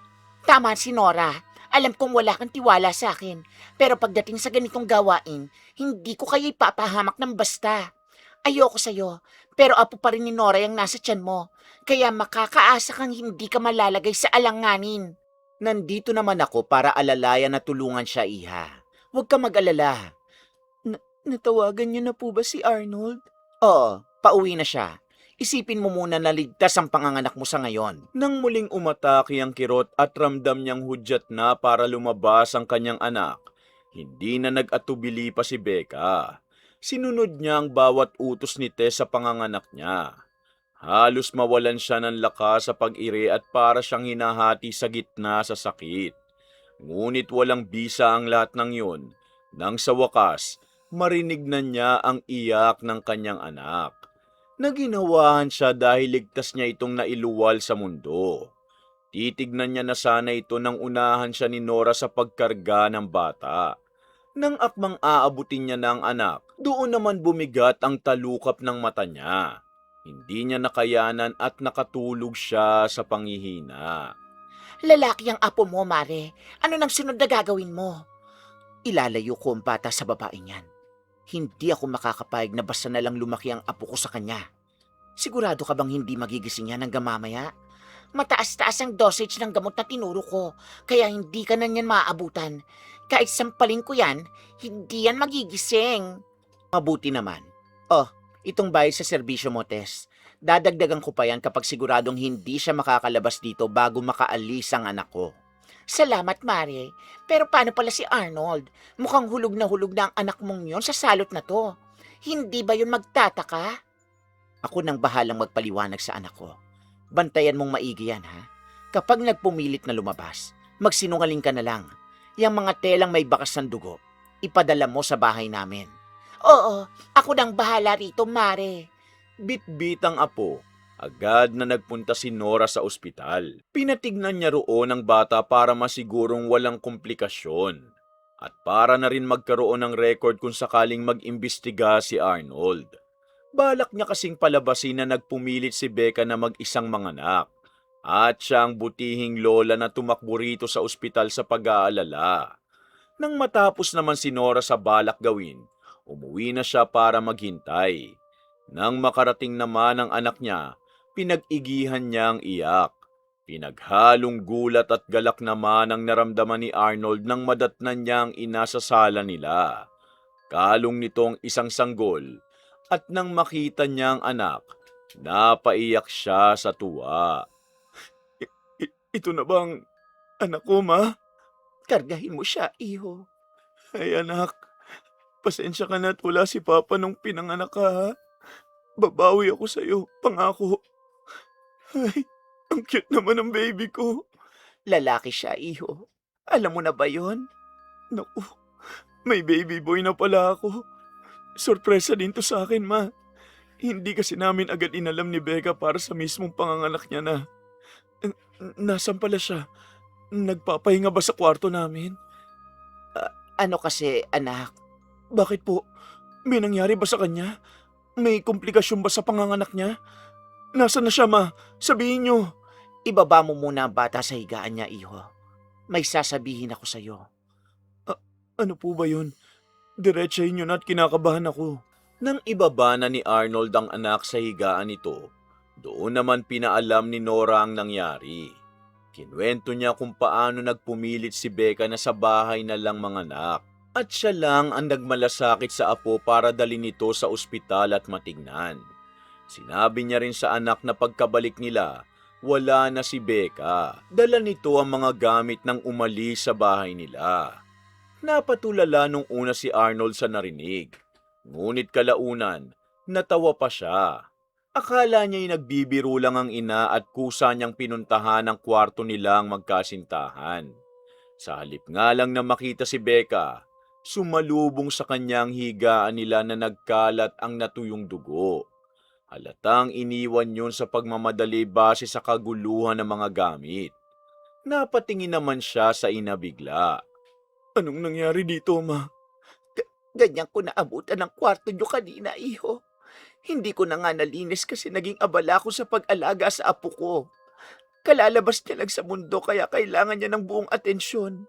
Tama si Nora. Alam kong wala kang tiwala sa akin. Pero pagdating sa ganitong gawain, hindi ko kayo ipapahamak ng basta. Ayoko sa'yo, pero apo pa rin ni Nora yung nasa tiyan mo. Kaya makakaasa kang hindi ka malalagay sa alanganin. Nandito naman ako para alalayan na tulungan siya, iha. Huwag ka mag-alala. Natawagan niyo na po ba si Arnold? Oo, pauwi na siya. Isipin mo muna na ligtas ang panganganak mo sa ngayon. Nang muling umatake ang kirot at ramdam niyang hudyat na para lumabas ang kanyang anak, hindi na nag-atubili pa si Becca. Sinunod niya ang bawat utos ni Tess sa panganganak niya. Halos mawalan siya ng lakas sa pag-iri at para siyang hinahati sa gitna sa sakit. Ngunit walang bisa ang lahat ng yun, nang sa wakas, marinig na niya ang iyak ng kanyang anak. Naginawahan siya dahil ligtas niya itong nailuwal sa mundo. Titignan niya na sana ito nang unahan siya ni Nora sa pagkarga ng bata. Nang akmang aabutin niya ng anak, doon naman bumigat ang talukap ng mata niya. Hindi niya nakayanan at nakatulog siya sa panghihina. Lalaki ang apo mo, Mare. Ano nang sunod na gagawin mo? Ilalayo ko ang bata sa babaeng yan. Hindi ako makakapayag na basta na lang lumaki ang apo ko sa kanya. Sigurado ka bang hindi magigising yan hanggang mamaya? Mataas-taas ang dosage ng gamot na tinuro ko, kaya hindi ka na niyan maaabutan. Kahit sampalin ko yan, hindi yan magigising. Mabuti naman. Oh, itong bayad sa serbisyo mo, Tess. Dadagdagan ko pa yan kapag siguradong hindi siya makakalabas dito bago makaalis ang anak ko. Salamat, Mare. Pero paano pala si Arnold? Mukhang hulog na ang anak mong yon sa salot na to. Hindi ba yun magtataka? Ako nang bahalang magpaliwanag sa anak ko. Bantayan mong maigi yan, ha? Kapag nagpumilit na lumabas, magsinungaling ka na lang. Yang mga telang may bakas ng dugo, ipadala mo sa bahay namin. Oo, ako nang bahala rito, Mare. Bit-bit ang apo. Agad na nagpunta si Nora sa ospital. Pinatignan niya roon ang bata para masigurong walang komplikasyon. At para na rin magkaroon ng record kung sakaling mag-imbestiga si Arnold. Balak niya kasing palabasin na nagpumilit si Becca na mag-isang manganak. At siya ang butihing lola na tumakbo rito sa ospital sa pag-aalala. Nang matapos naman si Nora sa balak gawin, umuwi na siya para maghintay. Nang makarating naman ang anak niya, pinag-igihan niya ang iyak. Pinaghalong gulat at galak naman ang naramdaman ni Arnold nang madatnan niya ang ina sa sala nila. Kalong nitong isang sanggol at nang makita niya ang anak, napaiyak siya sa tuwa. Ito na bang anak ko, ma? Kargahin mo siya, iho. Ay anak, pasensya ka na at wala si Papa nung pinanganak ka, ha? Babawi ako sa'yo, pangako. Ay, ang cute naman ng baby ko. Lalaki siya, iho. Alam mo na ba yon? Naku, may baby boy na pala ako. Sorpresa din to sa akin, ma. Hindi kasi namin agad inalam ni Becca para sa mismong panganganak niya na. Nasaan pala siya? Nagpapahinga ba sa kwarto namin? Ano kasi, anak? Bakit po? May nangyari ba sa kanya? May komplikasyon ba sa panganganak niya? Nasaan na siya, ma? Sabihin niyo. Ibaba mo muna ang bata sa higaan niya, iho. May sasabihin ako sa'yo. Ano po ba yun? Diretsahin niyo na at kinakabahan ako. Nang ibaba na ni Arnold ang anak sa higaan nito, doon naman pinaalam ni Nora ang nangyari. Kinuwento niya kung paano nagpumilit si Becca na sa bahay na lang manganak. At siya lang ang nagmalasakit sa apo para dalhin ito sa ospital at matignan. Sinabi niya rin sa anak na pagkabalik nila, wala na si Becca. Dala nito ang mga gamit ng umalis sa bahay nila. Napatulala nung una si Arnold sa narinig. Ngunit kalaunan, natawa pa siya. Akala niya'y nagbibiro lang ang ina at kusa niyang pinuntahan ang kwarto nilang magkasintahan. Sa halip nga lang na makita si Becca, sumalubong sa kanyang higaan nila na nagkalat ang natuyong dugo. Halatang iniwan yun sa pagmamadali base sa kaguluhan ng mga gamit. Napatingin naman siya sa ina bigla. Anong nangyari dito, ma? Ganyan ko naabutan ng kwarto niyo kanina, iho. Hindi ko na nga nalinis kasi naging abala ko sa pag-alaga sa apo ko. Kalalabas niya lang sa mundo kaya kailangan niya ng buong atensyon.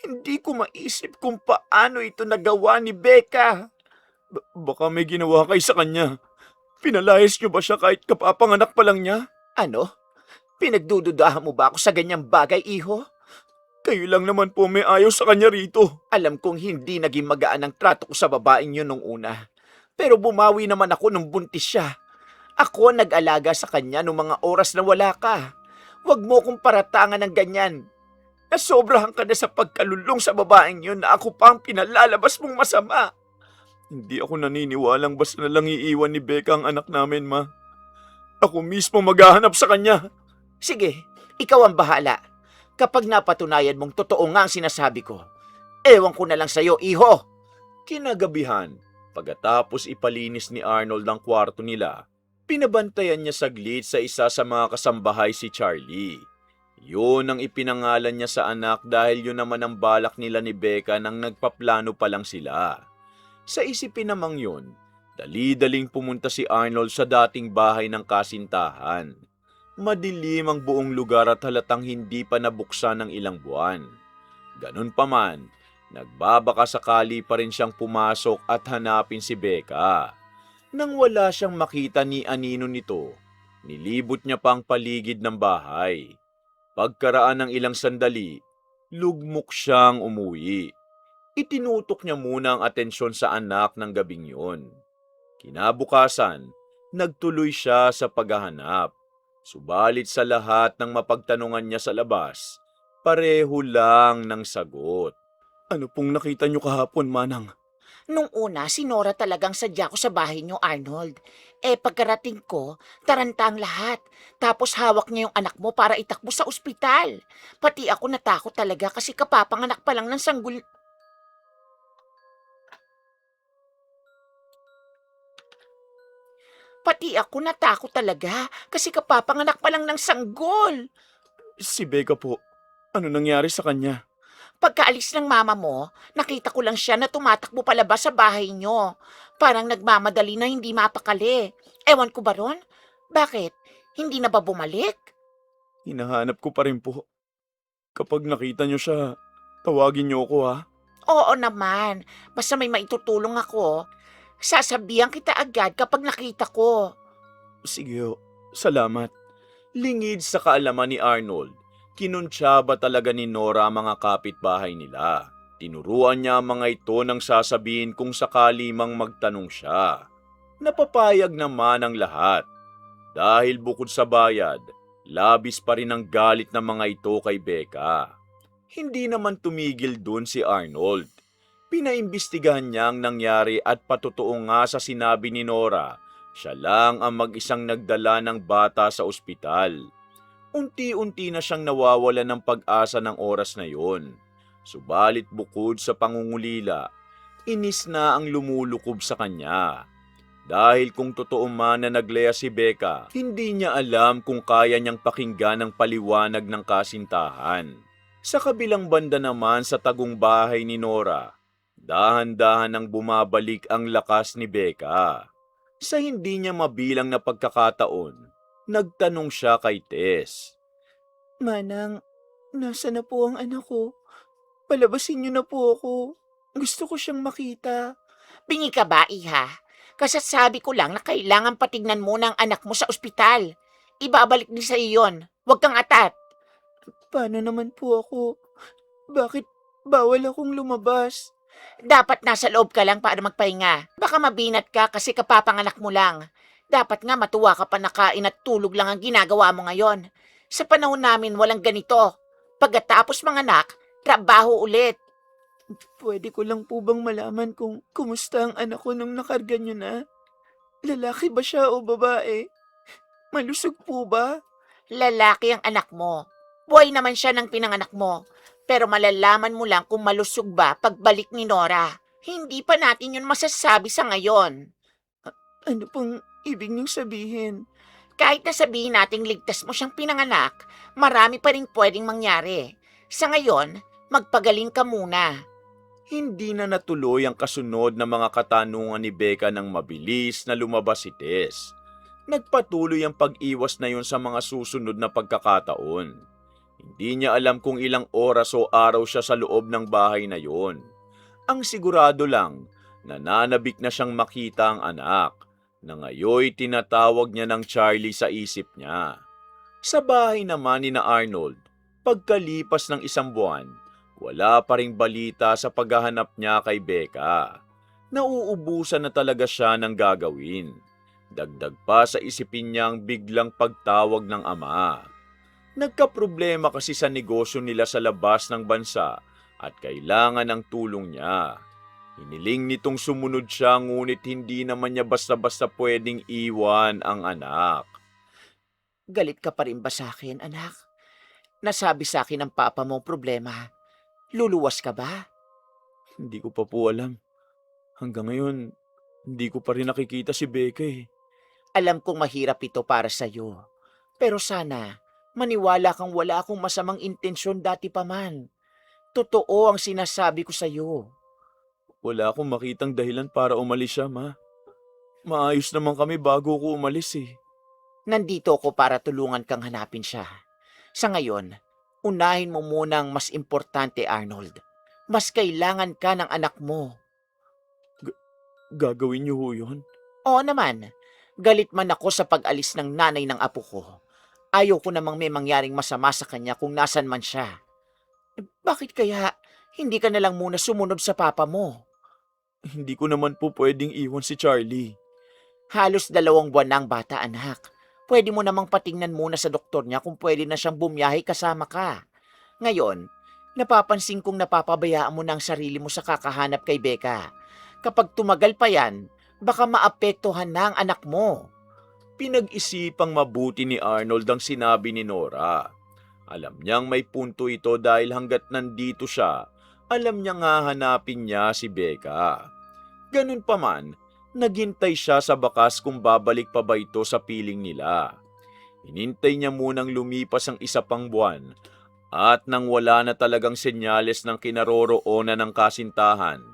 Hindi ko maisip kung paano ito nagawa ni Becca. Baka may ginawa kay sa kanya. Pinalayas niyo ba siya kahit kapapanganak pa lang niya? Ano? Pinagdududahan mo ba ako sa ganyang bagay, iho? Kayo lang naman po may ayaw sa kanya rito. Alam kong hindi naging magaan ang trato ko sa babaeng yun nung una. Pero bumawi naman ako nung buntis siya. Ako nag-alaga sa kanya nung mga oras na wala ka. Huwag mo kong paratangan ng ganyan. Nasobrahan ka na sa pagkalulong sa babaeng yun na ako pa ang pinalalabas mong masama. Hindi ako naniniwalang basta na lang iiwan ni Becca ang anak namin, ma. Ako mismo maghahanap sa kanya. Sige, ikaw ang bahala. Kapag napatunayan mong totoo nga ang sinasabi ko, ewan ko na lang sa'yo, iho. Kinagabihan, pagkatapos ipalinis ni Arnold ang kwarto nila, pinabantayan niya saglit sa isa sa mga kasambahay si Charlie. Yun ang ipinangalan niya sa anak dahil yun naman ang balak nila ni Becca nang nagpaplano pa lang sila. Sa isipin namang yun, dali-daling pumunta si Arnold sa dating bahay ng kasintahan. Madilim ang buong lugar at halatang hindi pa nabuksan ng ilang buwan. Ganun pa man, nagbabaka sakali pa rin siyang pumasok at hanapin si Becca. Nang wala siyang makita ni anino nito, nilibot niya pa ang paligid ng bahay. Pagkaraan ng ilang sandali, lugmok siyang umuwi. Itinutok niya muna ang atensyon sa anak ng gabing yun. Kinabukasan, nagtuloy siya sa paghahanap. Subalit sa lahat ng mapagtanungan niya sa labas, pareho lang ng sagot. Ano pong nakita niyo kahapon, Manang? Nung una, si Nora talagang sadya ko sa bahay niyo, Arnold. Pagkarating ko, taranta ang lahat. Tapos hawak niya yung anak mo para itakbo sa ospital. Pati ako natakot talaga kasi kapapanganak pa lang ng sanggol... Pati ako natakot talaga kasi kapapanganak pa lang ng sanggol. Si Becca po. Ano nangyari sa kanya? Pagkaalis ng mama mo, nakita ko lang siya na tumatakbo palabas sa bahay niyo. Parang nagmamadali na hindi mapakali. Ewan ko ba ron? Bakit? Hindi na ba bumalik? Hinahanap ko pa rin po. Kapag nakita niyo siya, tawagin niyo ako, ha? Oo naman. Basta may maitutulong ako. Sasabihan kita agad kapag nakita ko. Sige ho. Salamat. Lingid sa kaalaman ni Arnold, kinuntsaba talaga ni Nora ang mga kapitbahay nila. Tinuruan niya ang mga ito nang sasabihin kung sakali mang magtanong siya. Napapayag naman ang lahat. Dahil bukod sa bayad, labis pa rin ang galit ng mga ito kay Becca. Hindi naman tumigil dun si Arnold. Pinaimbestigahan niya ang nangyari at patotoo nga sa sinabi ni Nora, siya lang ang mag-isang nagdala ng bata sa ospital. Unti-unti na siyang nawawala ng pag-asa ng oras na yon. Subalit bukod sa pangungulila, inis na ang lumulukob sa kanya. Dahil kung totoo man na nagleya si Becca, hindi niya alam kung kaya niyang pakinggan ang paliwanag ng kasintahan. Sa kabilang banda naman sa tagong bahay ni Nora, dahan-dahan ang bumabalik ang lakas ni Becca. Sa hindi niya mabilang na pagkakataon, nagtanong siya kay Tess. Manang, nasa na po ang anak ko? Palabasin niyo na po ako. Gusto ko siyang makita. Bingi ka ba, iha? Kasasabi ko lang na kailangan patignan muna ang anak mo sa ospital. Ibabalik din sa iyon. Huwag kang atat. Paano naman po ako? Bakit bawal akong lumabas? Dapat nasa loob ka lang para magpahinga. Baka mabinat ka kasi kapapanganak mo lang. Dapat nga matuwa ka pa na kain at tulog lang ang ginagawa mo ngayon. Sa panahon namin walang ganito. Pagkatapos manganak, trabaho ulit. Pwede ko lang po bang malaman kung kumusta ang anak ko nung nakarga niyo na? Lalaki ba siya o babae? Malusog po ba? Lalaki ang anak mo. Buhay naman siya ng pinanganak mo. Pero malalaman mo lang kung malusog ba pagbalik ni Nora. Hindi pa natin yun masasabi sa ngayon. Ano pong ibig niyong sabihin? Kahit na sabihin nating ligtas mo siyang pinanganak, marami pa rin pwedeng mangyari. Sa ngayon, magpagaling ka muna. Hindi na natuloy ang kasunod na mga katanungan ni Becca nang mabilis na lumabas si Tess. Nagpatuloy ang pag-iwas na yun sa mga susunod na pagkakataon. Hindi niya alam kung ilang oras o araw siya sa loob ng bahay na yun. Ang sigurado lang, nananabik na siyang makita ang anak, na ngayoy tinatawag niya ng Charlie sa isip niya. Sa bahay naman ni na Arnold, pagkalipas ng 1 buwan, wala pa ring balita sa paghahanap niya kay Becca. Nauubusan na talaga siya ng gagawin. Dagdag pa sa isipin niya ang biglang pagtawag ng ama. Nagkaproblema kasi sa negosyo nila sa labas ng bansa at kailangan ng tulong niya. Hiniling nitong sumunod siya ngunit hindi naman niya basta-basta pwedeng iwan ang anak. Galit ka pa rin ba sa akin, anak? Nasabi sa akin ng papa mo ang problema. Luluwas ka ba? Hindi ko pa po alam. Hanggang ngayon, hindi ko pa rin nakikita si Becca eh. Alam kong mahirap ito para sa'yo. Pero sana, maniwala kang wala akong masamang intensyon dati pa man. Totoo ang sinasabi ko sa'yo. Wala akong makitang dahilan para umalis siya, ma. Maayos naman kami bago ko umalis eh. Nandito ako para tulungan kang hanapin siya. Sa ngayon, unahin mo muna ang mas importante, Arnold. Mas kailangan ka ng anak mo. Gagawin niyo ho yun? Oo naman, galit man ako sa pag-alis ng nanay ng apo ko. Ayaw ko namang may mangyaring masama sa kanya kung nasan man siya. Bakit kaya hindi ka na lang muna sumunod sa papa mo? Hindi ko naman po pwedeng iwan si Charlie. Halos 2 buwan na ang bata, anak. Pwede mo namang patingnan muna sa doktor niya kung pwede na siyang bumiyahe kasama ka. Ngayon, napapansin kong napapabayaan mo na ang sarili mo sa kakahanap kay Becca. Kapag tumagal pa yan, baka maapektuhan na ang anak mo. Pinag-isipang mabuti ni Arnold ang sinabi ni Nora. Alam niyang may punto ito dahil hanggat nandito siya, alam niyang hahanapin niya si Becca. Ganun pa man, naghintay siya sa bakas kung babalik pa ba ito sa piling nila. Hinintay niya munang lumipas ang 1 pang buwan at nang wala na talagang senyales ng kinaroroonan ng kasintahan,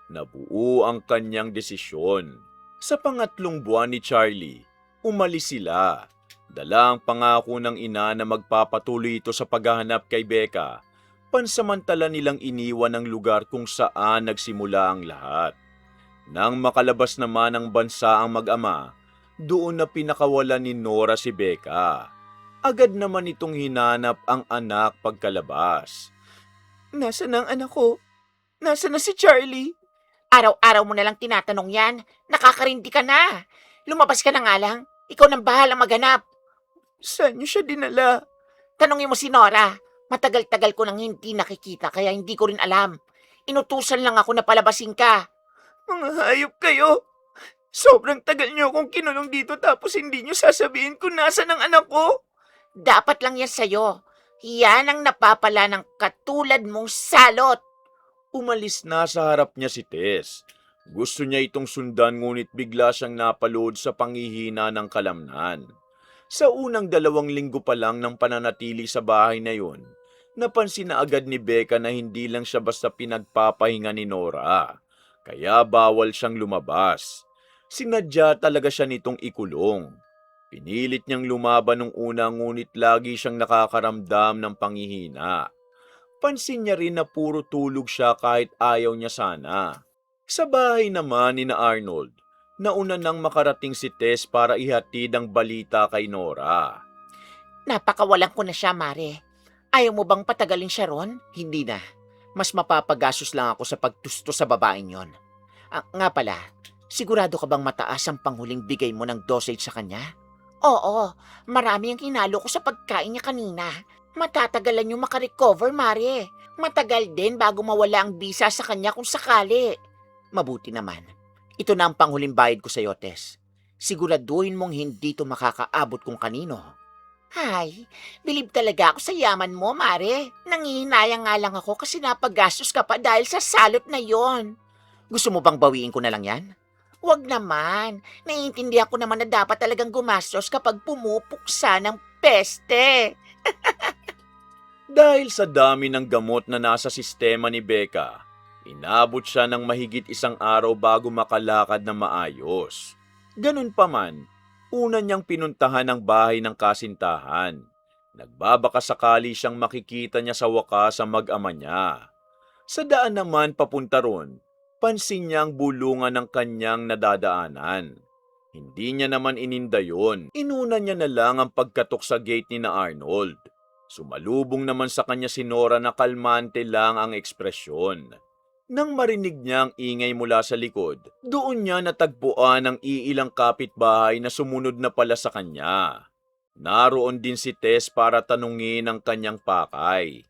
nabuo ang kanyang desisyon. Sa pangatlong buwan ni Charlie, umalis sila. Dala ang pangako ng ina na magpapatuloy ito sa paghahanap kay Becca. Pansamantala nilang iniwan ang lugar kung saan nagsimula ang lahat. Nang makalabas naman ng bansa ang mag-ama, doon na pinakawalan ni Nora si Becca. Agad naman itong hinanap ang anak pagkalabas. Nasaan ang anak ko? Nasaan na si Charlie? Araw-araw mo na lang tinatanong yan. Nakakarindi ka na. Lumabas ka na nga lang. Ikaw nang bahalang maghanap. Saan niyo siya dinala? Tanongin mo si Nora. Matagal-tagal ko nang hindi nakikita kaya hindi ko rin alam. Inutusan lang ako na palabasin ka. Mga hayop kayo. Sobrang tagal niyo akong kinulong dito tapos hindi niyo sasabihin kung nasaan ang anak ko. Dapat lang yan sa'yo. Yan ang napapala ng katulad mong salot. Umalis na sa harap niya si Tess. Gusto niya itong sundan ngunit bigla siyang napalood sa panghihina ng kalamnan. Sa unang 2 linggo pa lang ng pananatili sa bahay na yun, napansin na agad ni Becca na hindi lang siya basta pinagpapahinga ni Nora. Kaya bawal siyang lumabas. Sinadya talaga siya nitong ikulong. Pinilit niyang lumaban nung una ngunit lagi siyang nakakaramdam ng panghihina. Pansin niya rin na puro tulog siya kahit ayaw niya sana. Sa bahay naman ni na Arnold, nauna nang makarating si Tess para ihatid ang balita kay Nora. Napakawalan ko na siya, Mare. Ayaw mo bang patagalin siya ron? Hindi na. Mas mapapagasos lang ako sa pagtusto sa babaeng yon. Nga pala, sigurado ka bang mataas ang panghuling bigay mo ng dosage sa kanya? Oo, marami ang hinalo ko sa pagkain niya kanina. Matatagalan yung makarecover, Mare. Matagal din bago mawala ang bisa sa kanya kung sakali. Mabuti naman. Ito na ang panghuling bayad ko sa iyo, Tess. Siguraduhin mong hindi ito makakaabot kung kanino. Ay, bilib talaga ako sa yaman mo, Mare. Nangihinayang nga lang ako kasi napagastos ka pa dahil sa salot na yon. Gusto mo bang bawiin ko na lang yan? Huwag naman. Naiintindihan ko naman na dapat talagang gumastos kapag pumupuksa ng peste. Dahil sa dami ng gamot na nasa sistema ni Becca, inabot siya ng mahigit 1 araw bago makalakad na maayos. Ganun pa man, Una niyang pinuntahan ang bahay ng kasintahan. Nagbabaka sakali siyang makikita niya sa wakas ang mag-ama niya. Sa daan naman papunta ron, pansin niya ang bulungan ng kanyang nadadaanan. Hindi niya naman ininda yun. Inuna niya na lang ang pagkatok sa gate ni na Arnold. Sumalubong naman sa kanya si Nora na kalmante lang ang ekspresyon. Nang marinig niya ang ingay mula sa likod, doon niya natagpuan ang iilang kapitbahay na sumunod na pala sa kanya. Naroon din si Tess para tanungin ang kanyang pakay.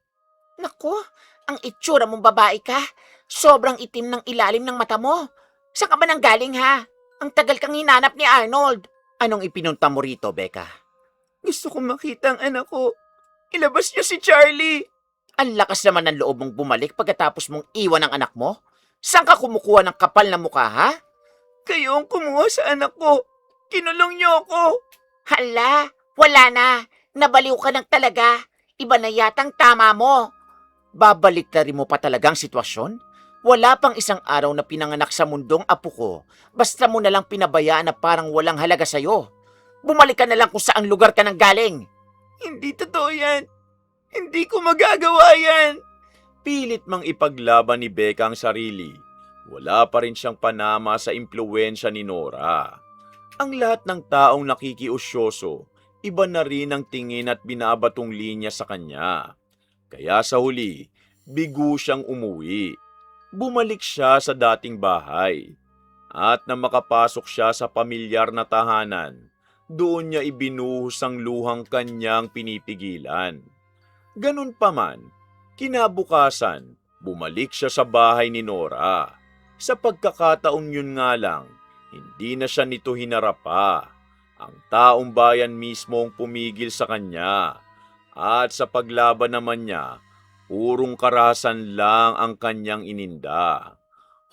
Naku, ang itsura mong babae ka. Sobrang itim ng ilalim ng mata mo. Saan ka ba nang galing ha? Ang tagal kang hinanap ni Arnold. Anong ipinunta mo rito, Becca? Gusto kong makita ang anak ko. Ilabas niyo si Charlie. Ang lakas naman ng loob mong bumalik pagkatapos mong iwan ang anak mo? Saan ka kumukuha ng kapal na mukha, ha? Kayo ang kumuha sa anak ko. Kinulong niyo ako. Hala, wala na. Nabaliw ka ng talaga. Iba na yatang tama mo. Babalik na rin mo pa talagang sitwasyon? Wala pang isang araw na pinanganak sa mundong apo ko, basta mo na lang pinabayaan na parang walang halaga sa'yo. Bumalik ka na lang kung saang lugar ka nang galing. Hindi totoo yan. Hindi ko magagawa yan. Pilit mang ipaglaban ni Becca ang sarili. Wala pa rin siyang panama sa impluwensya ni Nora. Ang lahat ng taong nakikiusyoso, iba na rin ang tingin at binabatong linya sa kanya. Kaya sa huli, bigo siyang umuwi. Bumalik siya sa dating bahay. At na makapasok siya sa pamilyar na tahanan, doon niya ibinuhos ang luhang kanyang pinipigilan. Ganun pa man, kinabukasan, bumalik siya sa bahay ni Nora. Sa pagkakataong yun nga lang, hindi na siya nito hinarap pa. Ang taong bayan mismo ang pumigil sa kanya. At sa paglaban naman niya, purong karahasan lang ang kanyang ininda.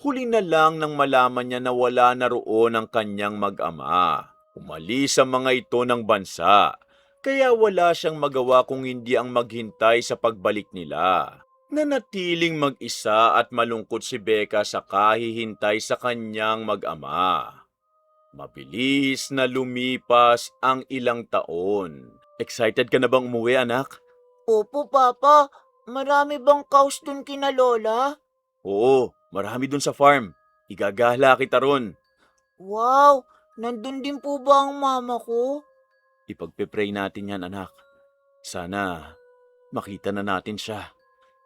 Huli na lang nang malaman niya na wala na roon ang kanyang mag-ama. Umalis ang mga ito ng bansa, kaya wala siyang magawa kung hindi ang maghintay sa pagbalik nila. Nanatiling mag-isa at malungkot si Becca sa kahihintay sa kanyang mag-ama. Mabilis na lumipas ang ilang taon. Excited ka na bang umuwi, anak? Opo, Papa. Marami bang cows dun kina Lola? Oo, marami dun sa farm. Igagala kita ron. Wow, nandun din po ba ang mama ko? Ipagpe-pray natin yan, anak. Sana makita na natin siya.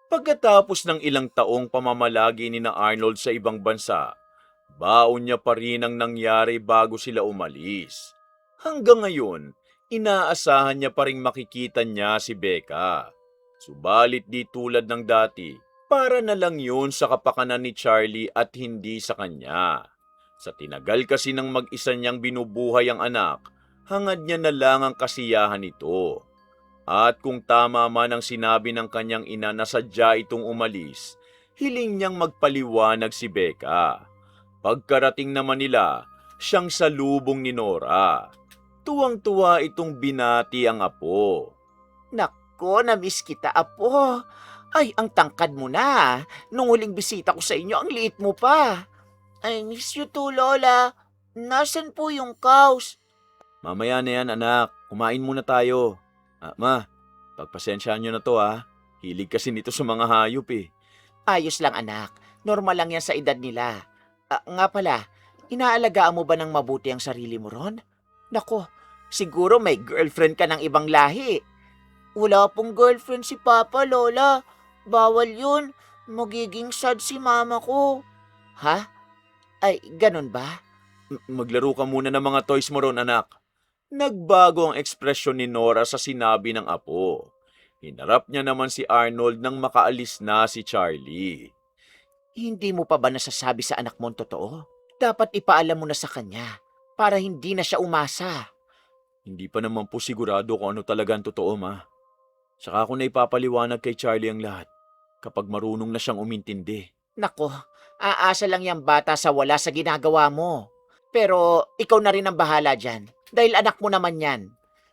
Pagkatapos ng ilang taong pamamalagi ni na Arnold sa ibang bansa, baon niya pa rin ang nangyari bago sila umalis. Hanggang ngayon, inaasahan niya pa rin makikita niya si Becca. Subalit di tulad ng dati, para na lang yun sa kapakanan ni Charlie at hindi sa kanya. Sa tinagal kasi ng mag-isa niyang binubuhay ang anak, hangad niya na lang ang kasiyahan nito. At kung tama man ang sinabi ng kanyang ina na sadya itong umalis, hiling niyang magpaliwanag si Becca. Pagkarating naman nila, siyang salubong ni Nora. Tuwang-tuwa itong binati ang apo. Nako, na-miss kita, apo. Ay, ang tangkad mo na. Nung huling bisita ko sa inyo, ang liit mo pa. I miss you too, Lola. Nasaan po yung cows? Mamaya na yan, anak. Kumain muna tayo. Ma, pagpasensyaan nyo na to, ha. Hilig kasi nito sa mga hayop, eh. Ayos lang, anak. Normal lang yan sa edad nila. Nga pala, inaalagaan mo ba ng mabuti ang sarili mo ron? Nako, siguro may girlfriend ka ng ibang lahi. Wala pong girlfriend si Papa, Lola. Bawal yun. Magiging sad si mama ko. Ha? Ay, ganun ba? Maglaro ka muna ng mga toys mo ron, anak. Nagbago ang ekspresyon ni Nora sa sinabi ng apo. Hinarap niya naman si Arnold nang makaalis na si Charlie. Hindi mo pa ba nasasabi sa anak mo ang totoo? Dapat ipaalam mo na sa kanya para hindi na siya umasa. Hindi pa naman po sigurado kung ano talaga ang totoo, ma. Saka ako na ipapaliwanag kay Charlie ang lahat kapag marunong na siyang umintindi. Nako, aasa lang yung bata sa wala sa ginagawa mo. Pero ikaw na rin ang bahala dyan dahil anak mo naman yan.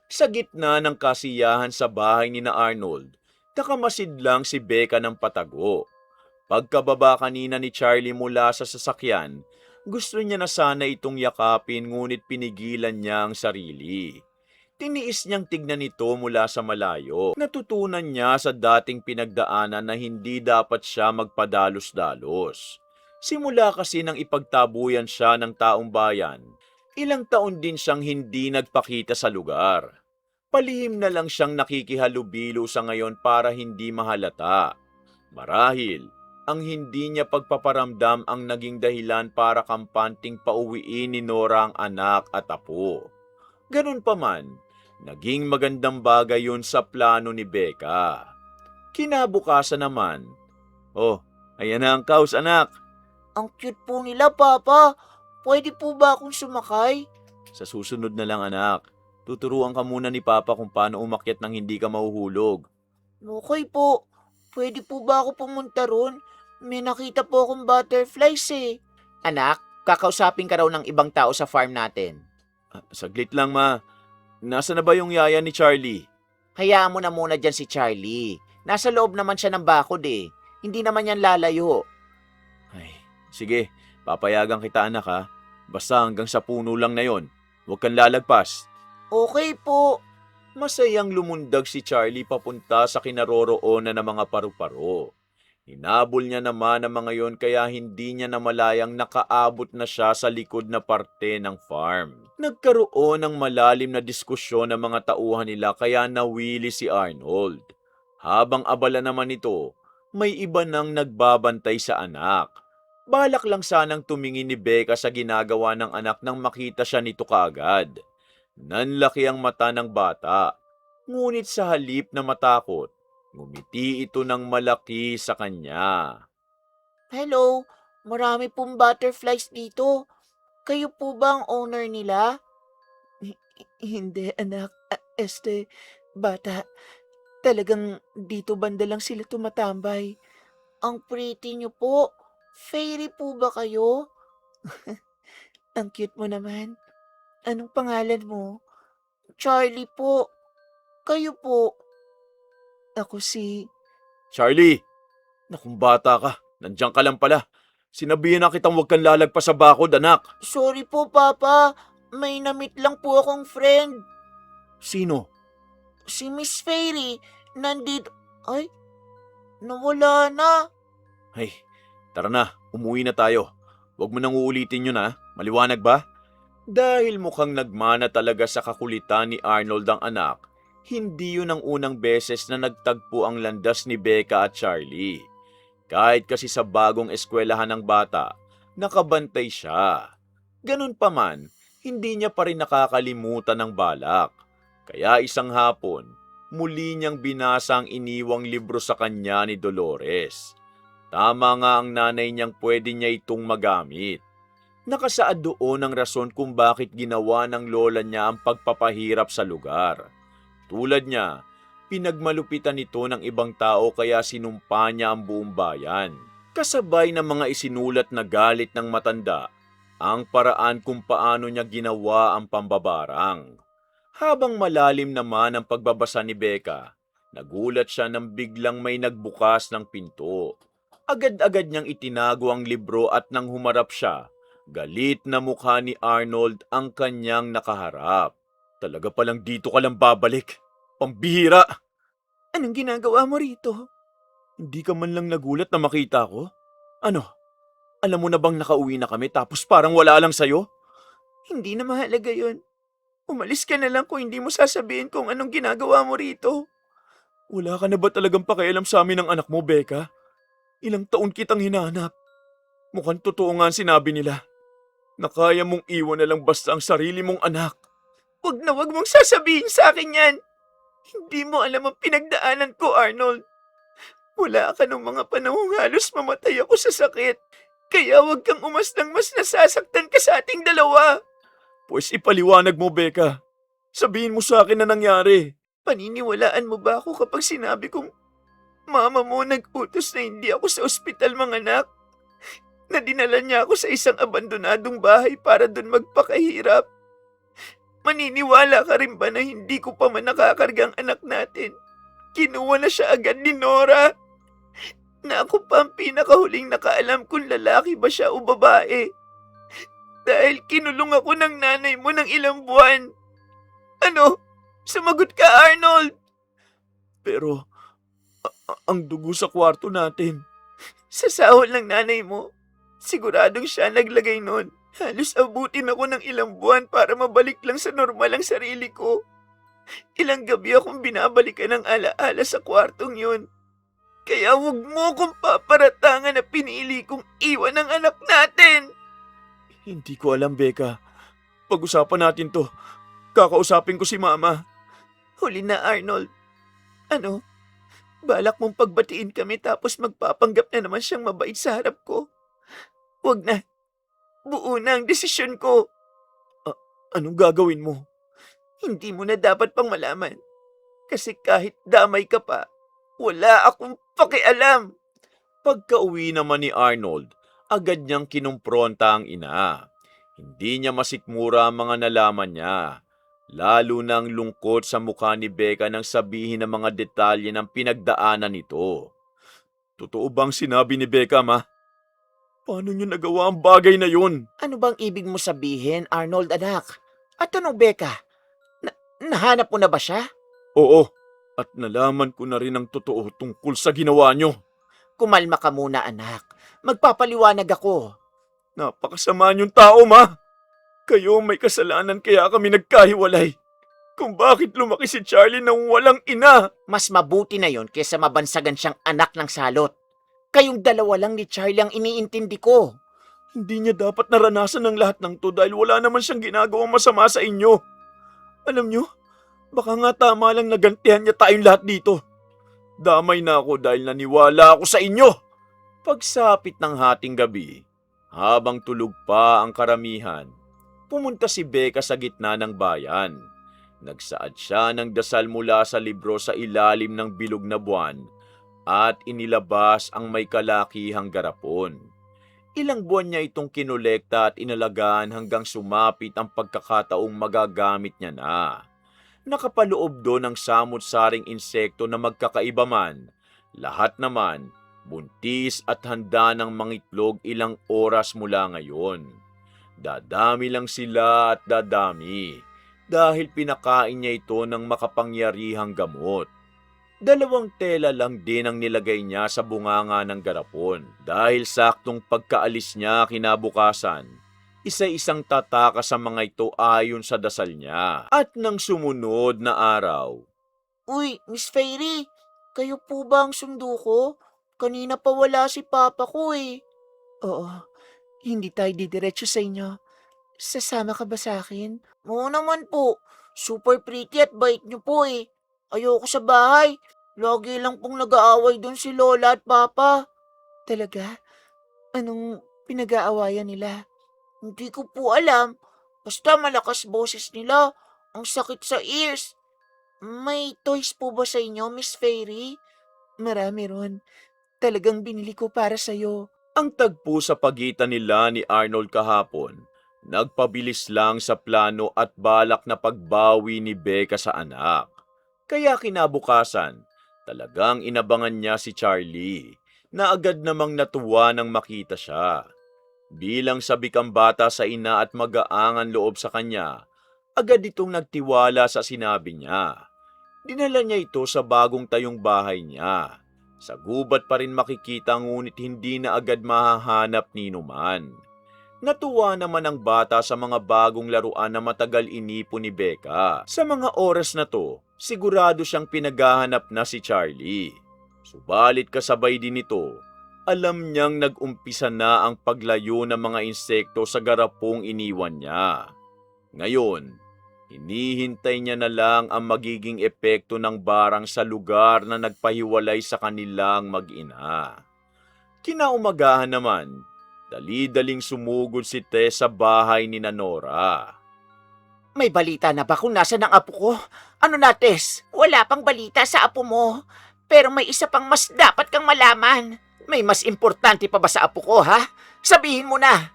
Sa gitna ng kasiyahan sa bahay ni na Arnold, nakamasid lang si Becca ng patago. Pagkababa kanina ni Charlie mula sa sasakyan, Gusto niya na sana itong yakapin ngunit pinigilan niya ang sarili. Tiniis niyang tignan ito mula sa malayo. Natutunan niya sa dating pinagdaanan na hindi dapat siya magpadalos-dalos. Simula kasi nang ipagtabuyan siya ng taong bayan, ilang taon din siyang hindi nagpakita sa lugar. Palihim na lang siyang nakikihalubilo sa ngayon para hindi mahalata. Marahil, ang hindi niya pagpaparamdam ang naging dahilan para kampanting pauwiin ni Nora ang anak at apo. Ganun pa man, naging magandang bagay yun sa plano ni Becca. Kinabukasan naman, "Oh, ayan na ang kaus, anak." Ang cute po nila, Papa. Pwede po ba akong sumakay? "Sa susunod na lang, anak. Tuturuan ka muna ni Papa kung paano umakyat nang hindi ka mahuhulog." Okay po. Pwede po ba ako pumunta ron? May nakita po akong butterflies eh. Anak, kakausapin ka raw ng ibang tao sa farm natin. Saglit lang, ma. Nasa na ba yung yaya ni Charlie?" Hayaan mo na muna dyan si Charlie. Nasa loob naman siya ng bakod eh. Hindi naman yan lalayo. Ay, sige, papayagan kita, anak, ha. Basta hanggang sa puno lang na yon. Huwag kang lalagpas. Okay po. Masayang lumundag si Charlie papunta sa kinaroroonan ng mga paru-paro. Hinabol niya naman ang mga yon kaya hindi niya namalayang nakaabot na siya sa likod na parte ng farm. Nagkaroon ng malalim na diskusyon ng mga tauhan nila kaya nawili si Arnold. Habang abala naman ito, may iba nang nagbabantay sa anak. Balak lang sanang tumingin ni Becca sa ginagawa ng anak nang makita siya nito kaagad. Nanlaki ang mata ng bata, ngunit sa halip na matakot, ngumiti ito ng malaki sa kanya. Hello, marami pong butterflies dito. Kayo po ba ang owner nila? Hindi, anak. Bata. Talagang dito banda lang sila tumatambay. Ang pretty niyo po. Fairy po ba kayo? Ang cute mo naman. Anong pangalan mo? Charlie po. Kayo po. Ako si... Charlie! Nakung bata ka, nandiyan ka lang pala. Sinabihan na kitang huwag kang lalagpas sa bakod, anak. Sorry po, Papa. May namit lang po akong friend. Sino? Si Miss Fairy. Nandito... Ay, nawala na. Ay, tara na, umuwi na tayo. Huwag mo nang uulitin yun, ha? Maliwanag ba? Dahil mukhang nagmana talaga sa kakulitan ni Arnold ang anak, hindi yun ang unang beses na nagtagpo ang landas ni Becca at Charlie. Kahit kasi sa bagong eskwelahan ng bata, nakabantay siya. Ganun pa man, hindi niya pa rin nakakalimutan ng balak. Kaya isang hapon, muli niyang binasa ang iniwang libro sa kanya ni Dolores. Tama nga ang nanay niyang pwede niya itong magamit. Nakasaad doon ang rason kung bakit ginawa ng lola niya ang pagpapahirap sa lugar. Tulad niya, pinagmalupitan ito ng ibang tao kaya sinumpa niya ang buong bayan. Kasabay ng mga isinulat na galit ng matanda, ang paraan kung paano niya ginawa ang pambabarang. Habang malalim naman ang pagbabasa ni Becca, nagulat siya nang biglang may nagbukas ng pinto. Agad-agad niyang itinago ang libro at nang humarap siya, galit na mukha ni Arnold ang kanyang nakaharap. Talaga palang dito ka lang babalik. Pambihira! Anong ginagawa mo rito? Hindi ka man lang nagulat na makita ko? Ano? Alam mo na bang nakauwi na kami tapos parang wala lang sa'yo? Hindi na mahalaga yun. Umalis ka na lang kung hindi mo sasabihin kung anong ginagawa mo rito. Wala ka na ba talagang pakialam sa amin ng anak mo, Becca? Ilang taon kitang hinahanap. Mukhang totoo nga ang sinabi nila na kaya mong iwan na lang basta ang sarili mong anak. Wag na wag mong sasabihin sa akin yan. Hindi mo alam ang pinagdaanan ko, Arnold. Wala ka nung mga panahong halos mamatay ako sa sakit. Kaya wag kang umaslang mas nasasaktan ka sa ating dalawa. Pues ipaliwanag mo, Becca. Sabihin mo sa akin na nangyari. Paniniwalaan mo ba ako kapag sinabi kong mama mo nag-utos na hindi ako sa ospital manganak? Na dinala niya ako sa isang abandonadong bahay para doon magpakahirap? Maniniwala ka rin ba na hindi ko pa man nakakargang anak natin? Kinuha na siya agad ni Nora. Na ako pa ang pinakahuling nakaalam kung lalaki ba siya o babae. Dahil kinulong ako ng nanay mo ng ilang buwan. Ano? Sumagot ka, Arnold! Pero, ang dugo sa kwarto natin. Sa sahod ng nanay mo, siguradong siya naglagay nun. Halos abutin ako ng ilang buwan para mabalik lang sa normal ang sarili ko. Ilang gabi akong binabalikan ng alaala sa kwartong yun. Kaya huwag mo kong paparatangan na pinili kong iwan ang anak natin. Hindi ko alam, Becca. Pag-usapan natin to. Kakausapin ko si Mama. Huli na, Arnold. Ano? Balak mong pagbatiin kami tapos magpapanggap na naman siyang mabait sa harap ko? Huwag na. Buo na ang desisyon ko. Anong gagawin mo? Hindi mo na dapat pang malaman. Kasi kahit damay ka pa, wala akong pakialam. Pagka-uwi naman ni Arnold, agad niyang kinumpronta ang ina. Hindi niya masikmura ang mga nalaman niya. Lalo nang lungkot sa mukha ni Becca nang sabihin ng mga detalye ng pinagdaanan nito. Totoo bang sinabi ni Becca, Ma? Paano niyo nagawa ang bagay na yun? Ano bang ibig mo sabihin, Arnold anak? At anong Becca? Nahanap mo na ba siya? Oo, at nalaman ko na rin ang totoo tungkol sa ginawa niyo. Kumalma ka muna anak. Magpapaliwanag ako. Napakasama niyong tao, Ma. Kayo may kasalanan kaya kami nagkahiwalay. Kung bakit lumaki si Charlie nang walang ina. Mas mabuti na yon kaysa mabansagan siyang anak ng salot. Kayong dalawa lang ni Charlie ang iniintindi ko. Hindi niya dapat naranasan ng lahat ng to dahil wala naman siyang ginagawang masama sa inyo. Alam niyo, baka nga tama lang nagantihan niya tayong lahat dito. Damay na ako dahil naniwala ako sa inyo. Pagsapit ng hating gabi, habang tulog pa ang karamihan, pumunta si Becca sa gitna ng bayan. Nagsaad siya ng dasal mula sa libro sa ilalim ng bilog na buwan at inilabas ang may kalakihang garapon. Ilang buwan niya itong kinolekta at inalagaan hanggang sumapit ang pagkakataong magagamit niya na. Nakapaloob doon ang samot-saring insekto na magkakaiba man. Lahat naman, buntis at handa ng mangitlog ilang oras mula ngayon. Dadami lang sila at dadami dahil pinakain niya ito ng makapangyarihang gamot. 2 tela lang din ang nilagay niya sa bunganga ng garapon dahil saktong pagkaalis niya kinabukasan, isa-isang tataka sa mga ito ayon sa dasal niya. At nang sumunod na araw, Uy, Miss Fairy, kayo po ba ang sundo ko? Kanina pa wala si Papa ko eh. Oo, hindi tayo didiretso sa inyo. Sasama ka ba sa akin? Oo naman po, super pretty at bait niyo po eh. Ayoko sa bahay. Lagi lang pong nag-aaway doon si Lola at Papa. Talaga? Anong pinag-aawayan nila? Hindi ko po alam. Basta malakas boses nila. Ang sakit sa ears. May toys po ba sa inyo, Miss Fairy? Marami ron. Talagang binili ko para sa'yo. ang tagpo sa pagitan nila ni Arnold kahapon, nagpabilis lang sa plano at balak na pagbawi ni Becca sa anak. Kaya kinabukasan, talagang inabangan niya si Charlie, na agad namang natuwa nang makita siya. Bilang sabikang bata sa ina at magaangan loob sa kanya, agad itong nagtiwala sa sinabi niya. Dinala niya ito sa bagong tayong bahay niya. Sa gubat pa rin makikita ngunit hindi na agad mahahanap ni Numan. Natuwa naman ang bata sa mga bagong laruan na matagal inipo ni Becca. Sa mga oras na to, sigurado siyang pinaghahanap na si Charlie. Subalit kasabay din ito, alam niyang nag-umpisa na ang paglayo ng mga insekto sa garapong iniwan niya. Ngayon, hinihintay niya na lang ang magiging epekto ng barang sa lugar na nagpahiwalay sa kanilang mag-ina. Kinaumagahan naman, dali-daling sumugod si Tess sa bahay ni Nora. May balita na ba kung nasa ng apo ko? Ano na, Tess? Wala pang balita sa apo mo. Pero may isa pang mas dapat kang malaman. May mas importante pa ba sa apo ko, ha? Sabihin mo na.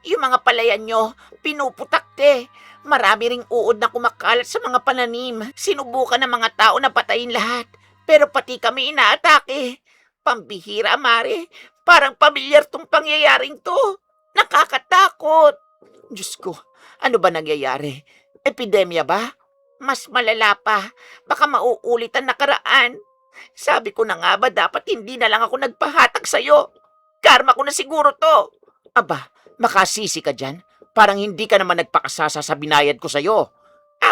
Yung mga palayan nyo, pinuputakte. Marami ring uod na kumakalat sa mga pananim. Sinubukan ng mga tao na patayin lahat. Pero pati kami inaatake. Pambihira, Mare. Parang pamilyar tong pangyayaring to. Nakakatakot. Diyos ko, ano ba nangyayari? Epidemya ba? Mas malala pa. Baka mauulit ang nakaraan. Sabi ko na nga ba dapat hindi na lang ako nagpahatag sa'yo? Karma ko na siguro to. Aba, makasisi ka dyan. Parang hindi ka naman nagpakasasa sa binayad ko sa'yo.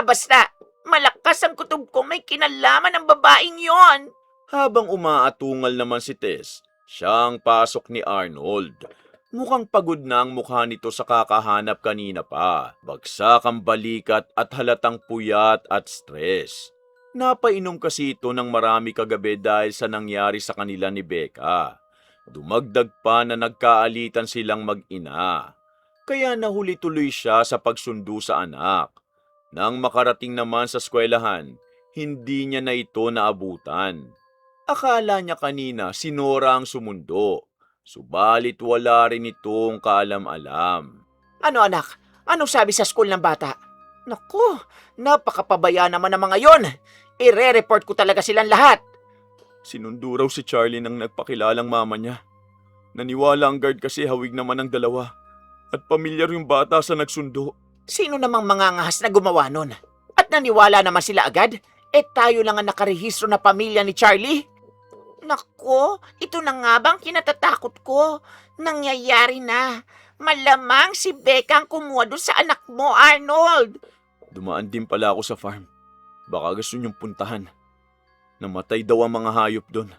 Basta, malakas ang kutob ko may kinalaman ng babaeng yon. Habang umaatungal naman si Tess, siyang pasok ni Arnold. Mukhang pagod na ang mukha nito sa kakahanap kanina pa. Bagsak ang balikat at halatang puyat at stress. Napainom kasi ito ng marami kagabi dahil sa nangyari sa kanila ni Becca. Dumagdag pa na nagkaalitan silang mag-ina. Kaya nahuli tuloy siya sa pagsundo sa anak. Nang makarating naman sa eskwelahan, hindi niya na ito naabutan. Akala niya kanina si Nora ang sumundo. Subalit wala rin itong kaalam-alam. Ano anak? Anong sabi sa school ng bata? Naku, napakapabaya naman ng mga yon. Ire-report ko talaga silang lahat. Sinundo raw si Charlie nang nagpakilalang mama niya. Naniwala ang guard kasi hawig naman ang dalawa. At pamilyar yung bata sa nagsundo. Sino namang mangangahas na gumawa nun? At naniwala naman sila agad? Tayo lang ang nakarehistro na pamilya ni Charlie? Nako, ito na nga bang kinatatakot ko? Nangyayari na. Malamang si Becca ang kumuha doon sa anak mo, Arnold. Dumaan din pala ako sa farm. Baka gusto niyong puntahan. Namatay daw ang mga hayop doon.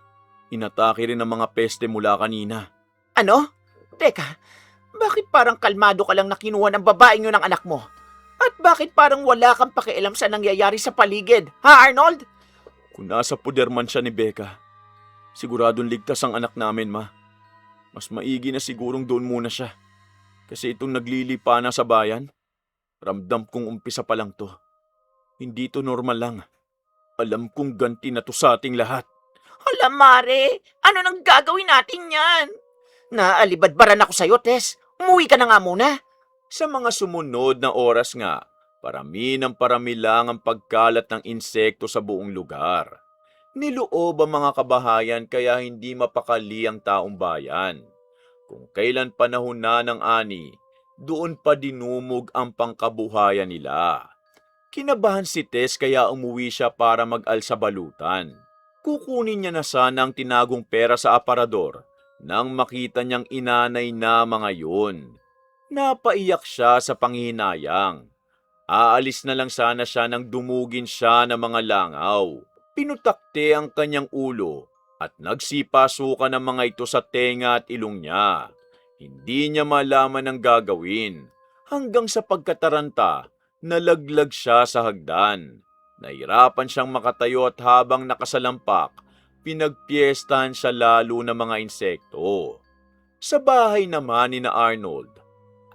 Inatake rin ang mga peste mula kanina. Ano? Teka, bakit parang kalmado ka lang na kinuha ng babaeng yun ng anak mo? At bakit parang wala kang pakialam sa nangyayari sa paligid? Ha, Arnold? Kung nasa puder man siya ni Becca, siguradong ligtas ang anak namin, ma. Mas maigi na sigurong doon muna siya. Kasi itong naglilipa na sa bayan, ramdam kong umpisa pa lang to. Hindi to normal lang. Alam kong ganti na to sa ating lahat. Hala, Mare, ano nang gagawin natin yan? Naalibadbaran ako sa'yo, Tess. Umuwi ka na nga muna. Sa mga sumunod na oras nga, parami ng parami lang ang pagkalat ng insekto sa buong lugar. Niloob ang mga kabahayan kaya hindi mapakali ang taong bayan. Kung kailan panahon na ng ani, doon pa dinumog ang pangkabuhayan nila. Kinabahan si Tess kaya umuwi siya para mag-alsa balutan. Kukunin niya na sana ang tinagong pera sa aparador nang makita niyang inanay na mga yun. Napaiyak siya sa panghihinayang. Aalis na lang sana siya nang dumugin siya ng mga langaw. Pinutakte ang kanyang ulo at nagsipasukan ng mga ito sa tenga at ilong niya. Hindi niya malaman ang gagawin hanggang sa pagkataranta, nalaglag siya sa hagdan. Nahirapan siyang makatayo at habang nakasalampak, pinagpiestahan siya lalo ng mga insekto. Sa bahay naman ni na Arnold,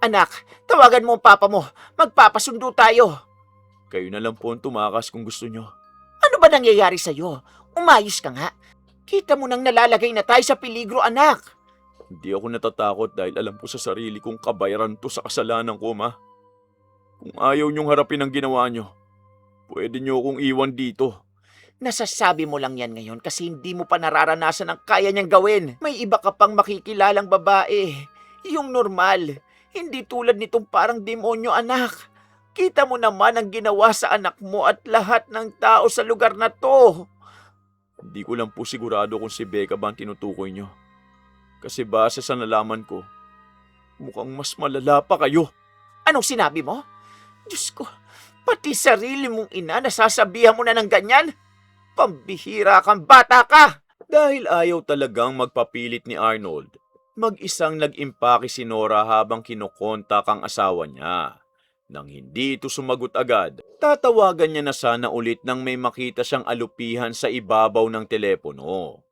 Anak, tawagan mo ang papa mo. Magpapasundo tayo. kayo na lang po ang tumakas kung gusto nyo. Ano ba nangyayari sa'yo? Umayos ka nga. Kita mo nang nalalagay na tayo sa peligro, anak. Hindi ako natatakot dahil alam ko sa sarili kong kabayaran to sa kasalanan ko, ma. Kung ayaw niyong harapin ang ginawa niyo, pwede niyo akong iwan dito. Nasasabi mo lang yan ngayon kasi hindi mo pa nararanasan ang kaya niyang gawin. May iba ka pang makikilalang babae. Yung normal. Hindi tulad nitong parang demonyo, anak. Kita mo naman ang ginawa sa anak mo at lahat ng tao sa lugar na to. Hindi ko lang po sigurado kung si Becca ba ang tinutukoy niyo. Kasi base sa nalaman ko, mukhang mas malala pa kayo. Anong sinabi mo? Diyos ko, pati sarili mong ina nasasabihan mo na ng ganyan? Pambihira kang bata ka! Dahil ayaw talagang magpapilit ni Arnold, mag-isang nag-impake si Nora habang kinokontak ang asawa niya. Nang hindi ito sumagot agad, tatawagan niya na sana ulit nang may makita siyang alupihan sa ibabaw ng telepono.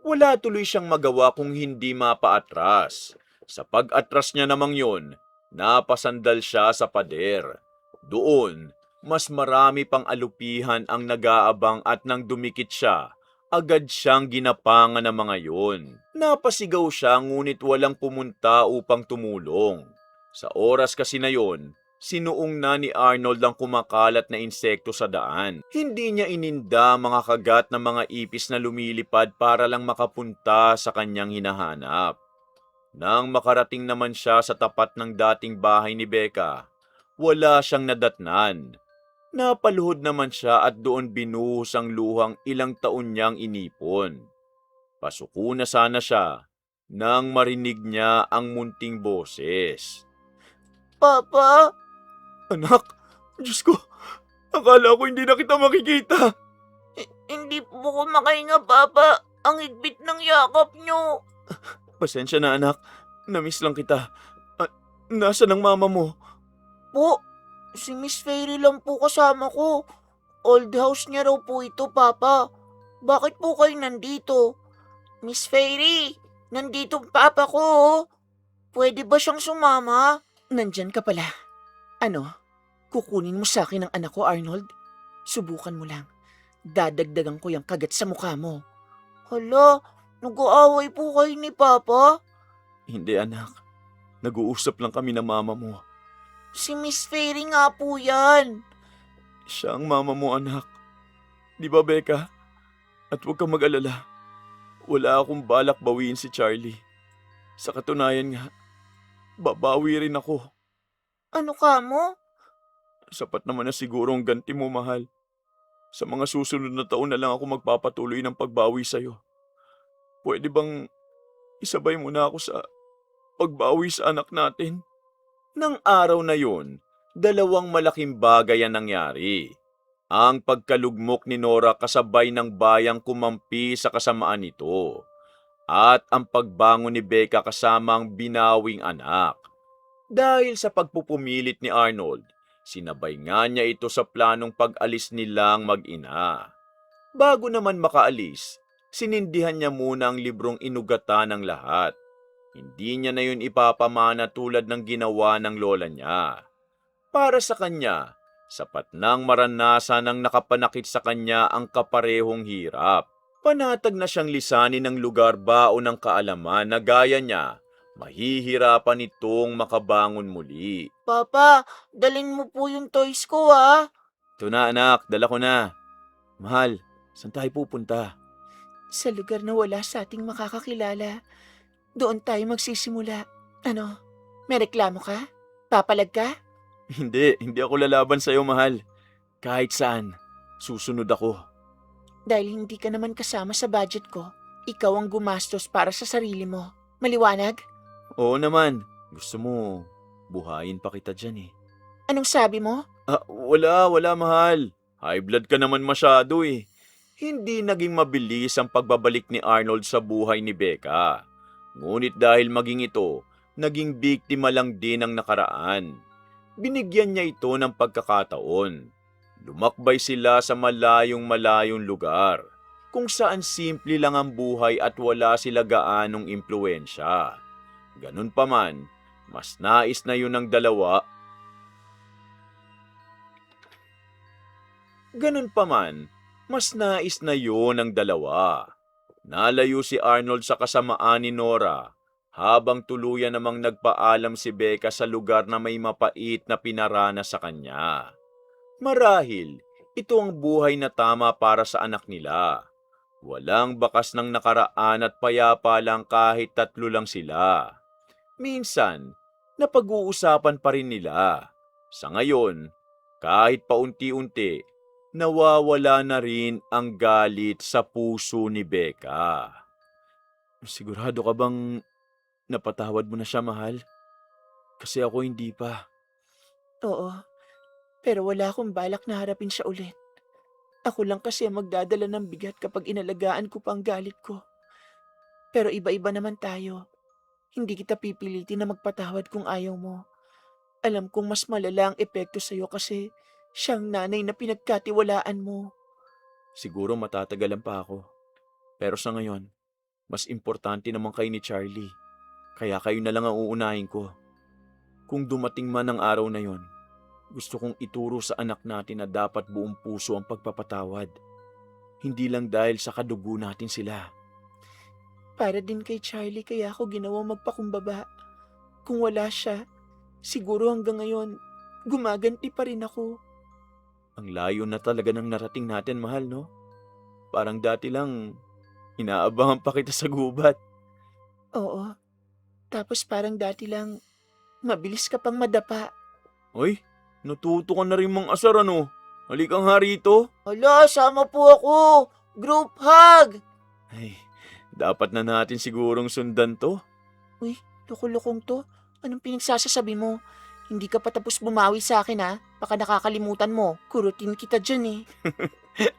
Wala tuloy siyang magawa kung hindi mapaatras. Sa pag-atras niya namang yun, napasandal siya sa pader. Doon, mas marami pang alupihan ang nag-aabang at nang dumikit siya, agad siyang ginapangan ng mga yun. Napasigaw siya ngunit walang pumunta upang tumulong. Sa oras kasi na yon, sinuong na ni Arnold ang kumakalat na insekto sa daan. Hindi niya ininda mga kagat ng mga ipis na lumilipad para lang makapunta sa kanyang hinahanap. Nang makarating naman siya sa tapat ng dating bahay ni Becca, wala siyang nadatnan. Napaluhod naman siya at doon binuhos ang luhang ilang taon niyang inipon. Pasuko na sana siya nang marinig niya ang munting boses. Papa, Anak, Diyos ko, akala ko hindi na kita makikita. hindi po ko makahinga, Papa. Ang higpit ng yakap nyo. Pasensya na anak, namiss lang kita. Nasaan ang mama mo? Po, si Miss Fairy lang po kasama ko. Old house niya raw po ito, Papa. Bakit po kayo nandito? Miss Fairy, nandito ang Papa ko. Oh. Pwede ba siyang sumama? Nandyan ka pala. Ano? Kukunin mo sa akin ang anak ko, Arnold? Subukan mo lang. Dadagdagan ko yung kagat sa mukha mo. Hala, nag-aaway po kayo ni Papa? Hindi anak, nag-uusap lang kami ng mama mo. Si Miss Fairy nga po yan. Siya ang mama mo anak. Di ba Becca? At huwag kang mag-alala. Wala akong balak bawiin si Charlie. Sa katunayan nga, babawi rin ako. Ano ka mo? Sapat naman na siguro ang ganti mo, mahal. Sa mga susunod na taon na lang ako magpapatuloy ng pagbawi sa'yo. Pwede bang isabay mo na ako sa pagbawi sa anak natin? Nang araw na yon, dalawang malaking bagay ang nangyari. Ang pagkalugmok ni Nora kasabay ng bayang kumampi sa kasamaan nito. At ang pagbangon ni Becca kasama ang binawing anak. Dahil sa pagpupumilit ni Arnold, sinabay nga niya ito sa planong pag-alis nilang mag-ina. Bago naman makaalis, sinindihan niya muna ang librong inugatan ng lahat. Hindi niya na yun ipapamana tulad ng ginawa ng lola niya. Para sa kanya, sapat nang maranasan ng nakapanakit sa kanya ang kaparehong hirap. Panatag na siyang lisanin ng lugar baon ng kaalaman na gaya niya, mahihirapan itong makabangon muli. Papa, dalhin mo po yung toys ko, ah. Ito na anak, dala ko na. Mahal, saan tayo pupunta? Sa lugar na wala sa ating makakakilala. Doon tayo magsisimula. Ano, may reklamo ka? Papalag ka? Hindi ako lalaban sa'yo, mahal. Kahit saan, susunod ako. Dahil hindi ka naman kasama sa budget ko, ikaw ang gumastos para sa sarili mo. Maliwanag? Oo naman, gusto mo, buhayin pa kita dyan eh. Anong sabi mo? Wala mahal. High blood ka naman masyado eh. Hindi naging mabilis ang pagbabalik ni Arnold sa buhay ni Becca. Ngunit dahil maging ito, naging biktima lang din ng nakaraan. Binigyan niya ito ng pagkakataon. Lumakbay sila sa malayong lugar, kung saan simple lang ang buhay at wala sila gaanong impluensya. Ganun pa man, mas nais na yun ng dalawa. Nalayo si Arnold sa kasamaan ni Nora, habang tuluyan namang nagpaalam si Becca sa lugar na may mapait na pinarana sa kanya. Marahil, ito ang buhay na tama para sa anak nila. Walang bakas ng nakaraan at payapa lang kahit 3 lang sila. Minsan, napag-uusapan pa rin nila. Sa ngayon, kahit paunti-unti, nawawala na rin ang galit sa puso ni Becca. Sigurado ka bang napatawad mo na siya, mahal? Kasi ako hindi pa. Oo, pero wala akong balak na harapin siya ulit. Ako lang kasi ang magdadala ng bigat kapag inalagaan ko pang galit ko. Pero iba-iba naman tayo. Hindi kita pipilitin na magpatawad kung ayaw mo. Alam kong mas malala ang epekto sa'yo kasi siyang nanay na pinagkatiwalaan mo. Siguro matatagalan pa ako. Pero sa ngayon, mas importante naman kayo ni Charlie. Kaya kayo na lang ang uunahin ko. Kung dumating man ang araw na yon, gusto kong ituro sa anak natin na dapat buong puso ang pagpapatawad. Hindi lang dahil sa kadugo natin sila. Para din kay Charlie kaya ako ginawang magpakumbaba. Kung wala siya, siguro hanggang ngayon, gumaganti pa rin ako. Ang layo na talaga ng narating natin, mahal, no? Parang dati lang, inaabangan pa kita sa gubat. Oo, Tapos parang dati lang, mabilis ka pang madapa. Ay, natuto ka na rin mang asar ano. Halika nga rito. Hala, sama po ako! Group hug! Ay, dapat na natin sigurong sundan to. Lukulukong to, anong pinagsasasabi mo? Hindi ka pa tapos bumawi sa akin ha? Baka nakakalimutan mo. Kurutin kita dyan eh.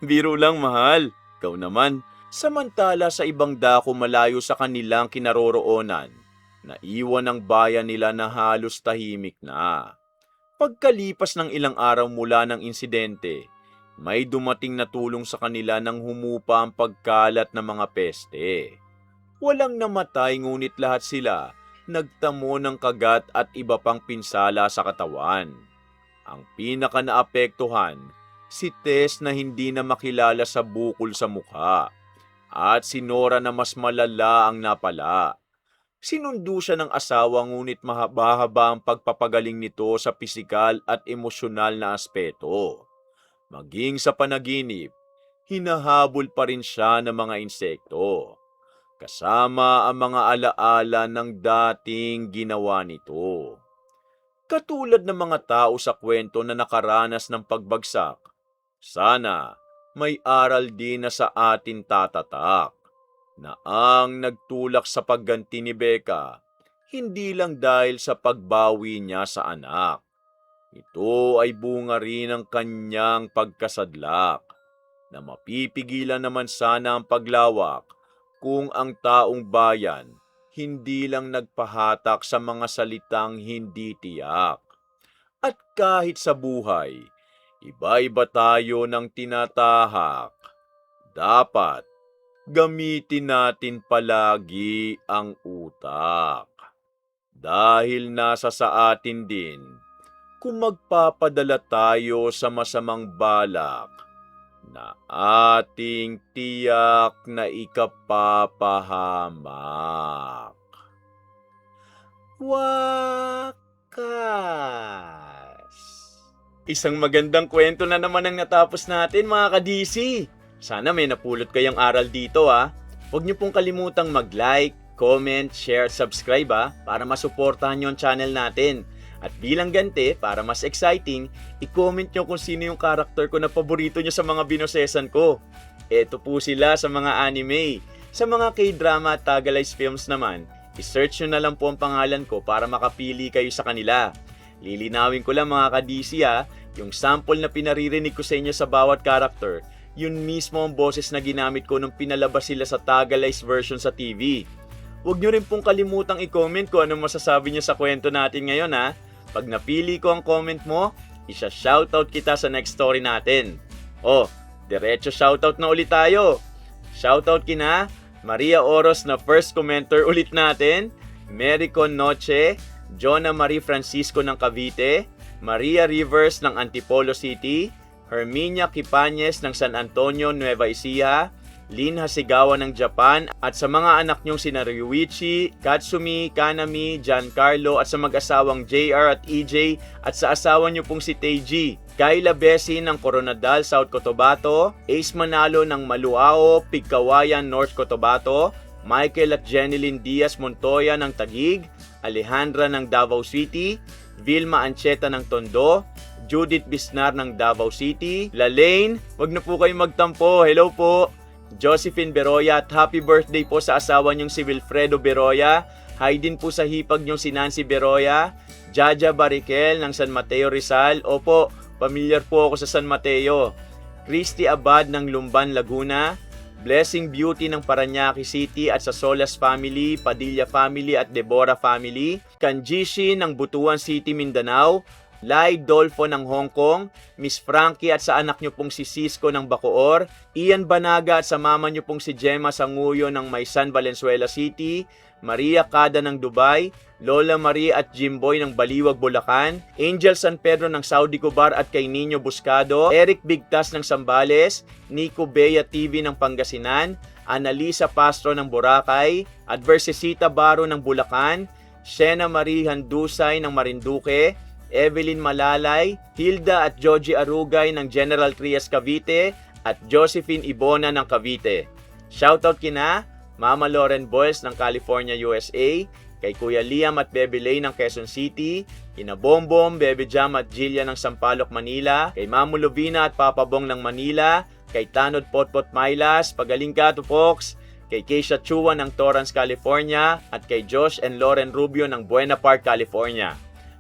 Biro lang, mahal. Ikaw naman. Samantala sa ibang dako malayo sa kanilang kinaroroonan, naiwan ang bayan nila na halos tahimik na. Pagkalipas ng ilang araw mula ng insidente, may dumating na tulong sa kanila nang humupa ang pagkalat ng mga peste. Walang namatay ngunit lahat sila nagtamo ng kagat at iba pang pinsala sa katawan. Ang pinaka naapektuhan, si Tess na hindi na makilala sa bukol sa mukha, at si Nora na mas malala ang napala. Sinundo siya ng asawa ngunit mahaba-haba ang pagpapagaling nito sa pisikal at emosyonal na aspeto. Maging sa panaginip, hinahabol pa rin siya ng mga insekto, kasama ang mga alaala ng dating ginawa nito. Katulad ng mga tao sa kwento na nakaranas ng pagbagsak, sana may aral din na sa atin tatatak, na ang nagtulak sa pagganti ni Becca, hindi lang dahil sa pagbawi niya sa anak. Ito ay bunga rin ng kanyang pagkasadlak, na mapipigilan naman sana ang paglawak kung ang taong bayan hindi lang nagpahatak sa mga salitang hindi tiyak. At kahit sa buhay, iba-iba tayo ng tinatahak. Dapat gamitin natin palagi ang utak. Dahil nasa sa atin din kung magpapadala tayo sa masamang balak na ating tiyak na ikapapahamak. Wakas! Isang magandang kwento na naman ang natapos natin, mga ka-DC. Sana may napulot kayong aral dito ha. Huwag niyo pong kalimutang mag-like, comment, share, subscribe para masuportahan niyo ang channel natin. At bilang ganti, para mas exciting, i-comment nyo kung sino yung karakter ko na paborito nyo sa mga binosesan ko. Eto po sila sa mga anime. Sa mga K-drama at Tagalized films naman, i-search nyo na lang po ang pangalan ko para makapili kayo sa kanila. Lilinawin ko lang mga ka-DC yung sample na pinaririnig ko sa inyo sa bawat karakter, yun mismo ang boses na ginamit ko nung pinalabas sila sa Tagalized version sa TV. Huwag nyo rin pong kalimutang i-comment kung anong masasabi nyo sa kwento natin ngayon ha. Pag napili ko ang comment mo, isa-shoutout kita sa next story natin. Diretso shoutout na ulit tayo. Shoutout kina Maria Oros na first commenter ulit natin, Mericon Noche, Jonah Marie Francisco ng Cavite, Maria Rivers ng Antipolo City, Herminia Kipañez ng San Antonio, Nueva Ecija, Lin Hasigawa ng Japan, at sa mga anak niyong sina Ryuichi, Katsumi, Kanami, Giancarlo, at sa mag-asawang JR at EJ, at sa asawa niyo pong si Teiji, Kayla Bessie ng Coronadal, South Cotabato, Ace Manalo ng Maluao, Pigkawayan, North Cotabato, Michael at Jeneline Diaz Montoya ng Taguig, Alejandra ng Davao City, Vilma Ancheta ng Tondo, Judith Bisnar ng Davao City, Lalaine, wag na po kayong magtampo, hello po, Josephine Beroya, at happy birthday po sa asawa niyong si Wilfredo Beroya. Hi din po sa hipag niyong si Nancy Beroya. Jaja Barikel ng San Mateo Rizal. Opo, pamilyar po ako sa San Mateo. Christy Abad ng Lumban, Laguna. Blessing Beauty ng Parañaque City at sa Solas family, Padilla family at Deborah family. Kanjishi ng Butuan City, Mindanao. Lai Dolfo ng Hong Kong, Miss Frankie at sa anak niyo pong si Cisco ng Bacoor, Ian Banaga at sa mama niyo pong si Gemma Sanguyo ng Maysan, Valenzuela City, Maria Cada ng Dubai, Lola Marie at Jimboy ng Baliwag, Bulacan, Angel San Pedro ng Saudi Cubar at kay Nino Buscado, Eric Bigtas ng Sambales, Nico Bea TV ng Pangasinan, Annalisa Pastro ng Boracay, Adversicita Baro ng Bulacan, Shena Marie Handusay ng Marinduque, Evelyn Malalay, Hilda at Joji Arugay ng General Trias Cavite, at Josephine Ibona ng Cavite. Shoutout kina Mama Lauren Boyles ng California, USA, kay Kuya Liam at Bebe Lay ng Quezon City, kina Bombom, Bebe Jam at Jillian ng Sampaloc, Manila, kay Mamu Lovina at Papa Bong ng Manila, kay Tanod Potpot Mylas, Pagaling ka Tupoks, kay Keisha Chua ng Torrance, California, at kay Josh and Lauren Rubio ng Buena Park, California.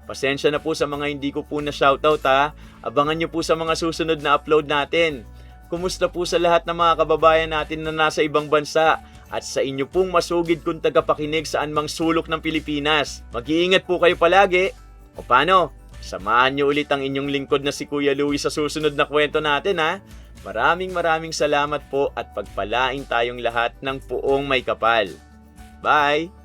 Pasensya na po sa mga hindi ko po na shoutout ha. Abangan nyo po sa mga susunod na upload natin. Kumusta po sa lahat ng mga kababayan natin na nasa ibang bansa at sa inyo pong masugid kong tagapakinig saan mang sulok ng Pilipinas. Mag-iingat po kayo palagi. O paano? Samahan nyo ulit ang inyong lingkod na si Kuya Louie sa susunod na kwento natin ha. Maraming salamat po at pagpalain tayong lahat ng puong may kapal. Bye!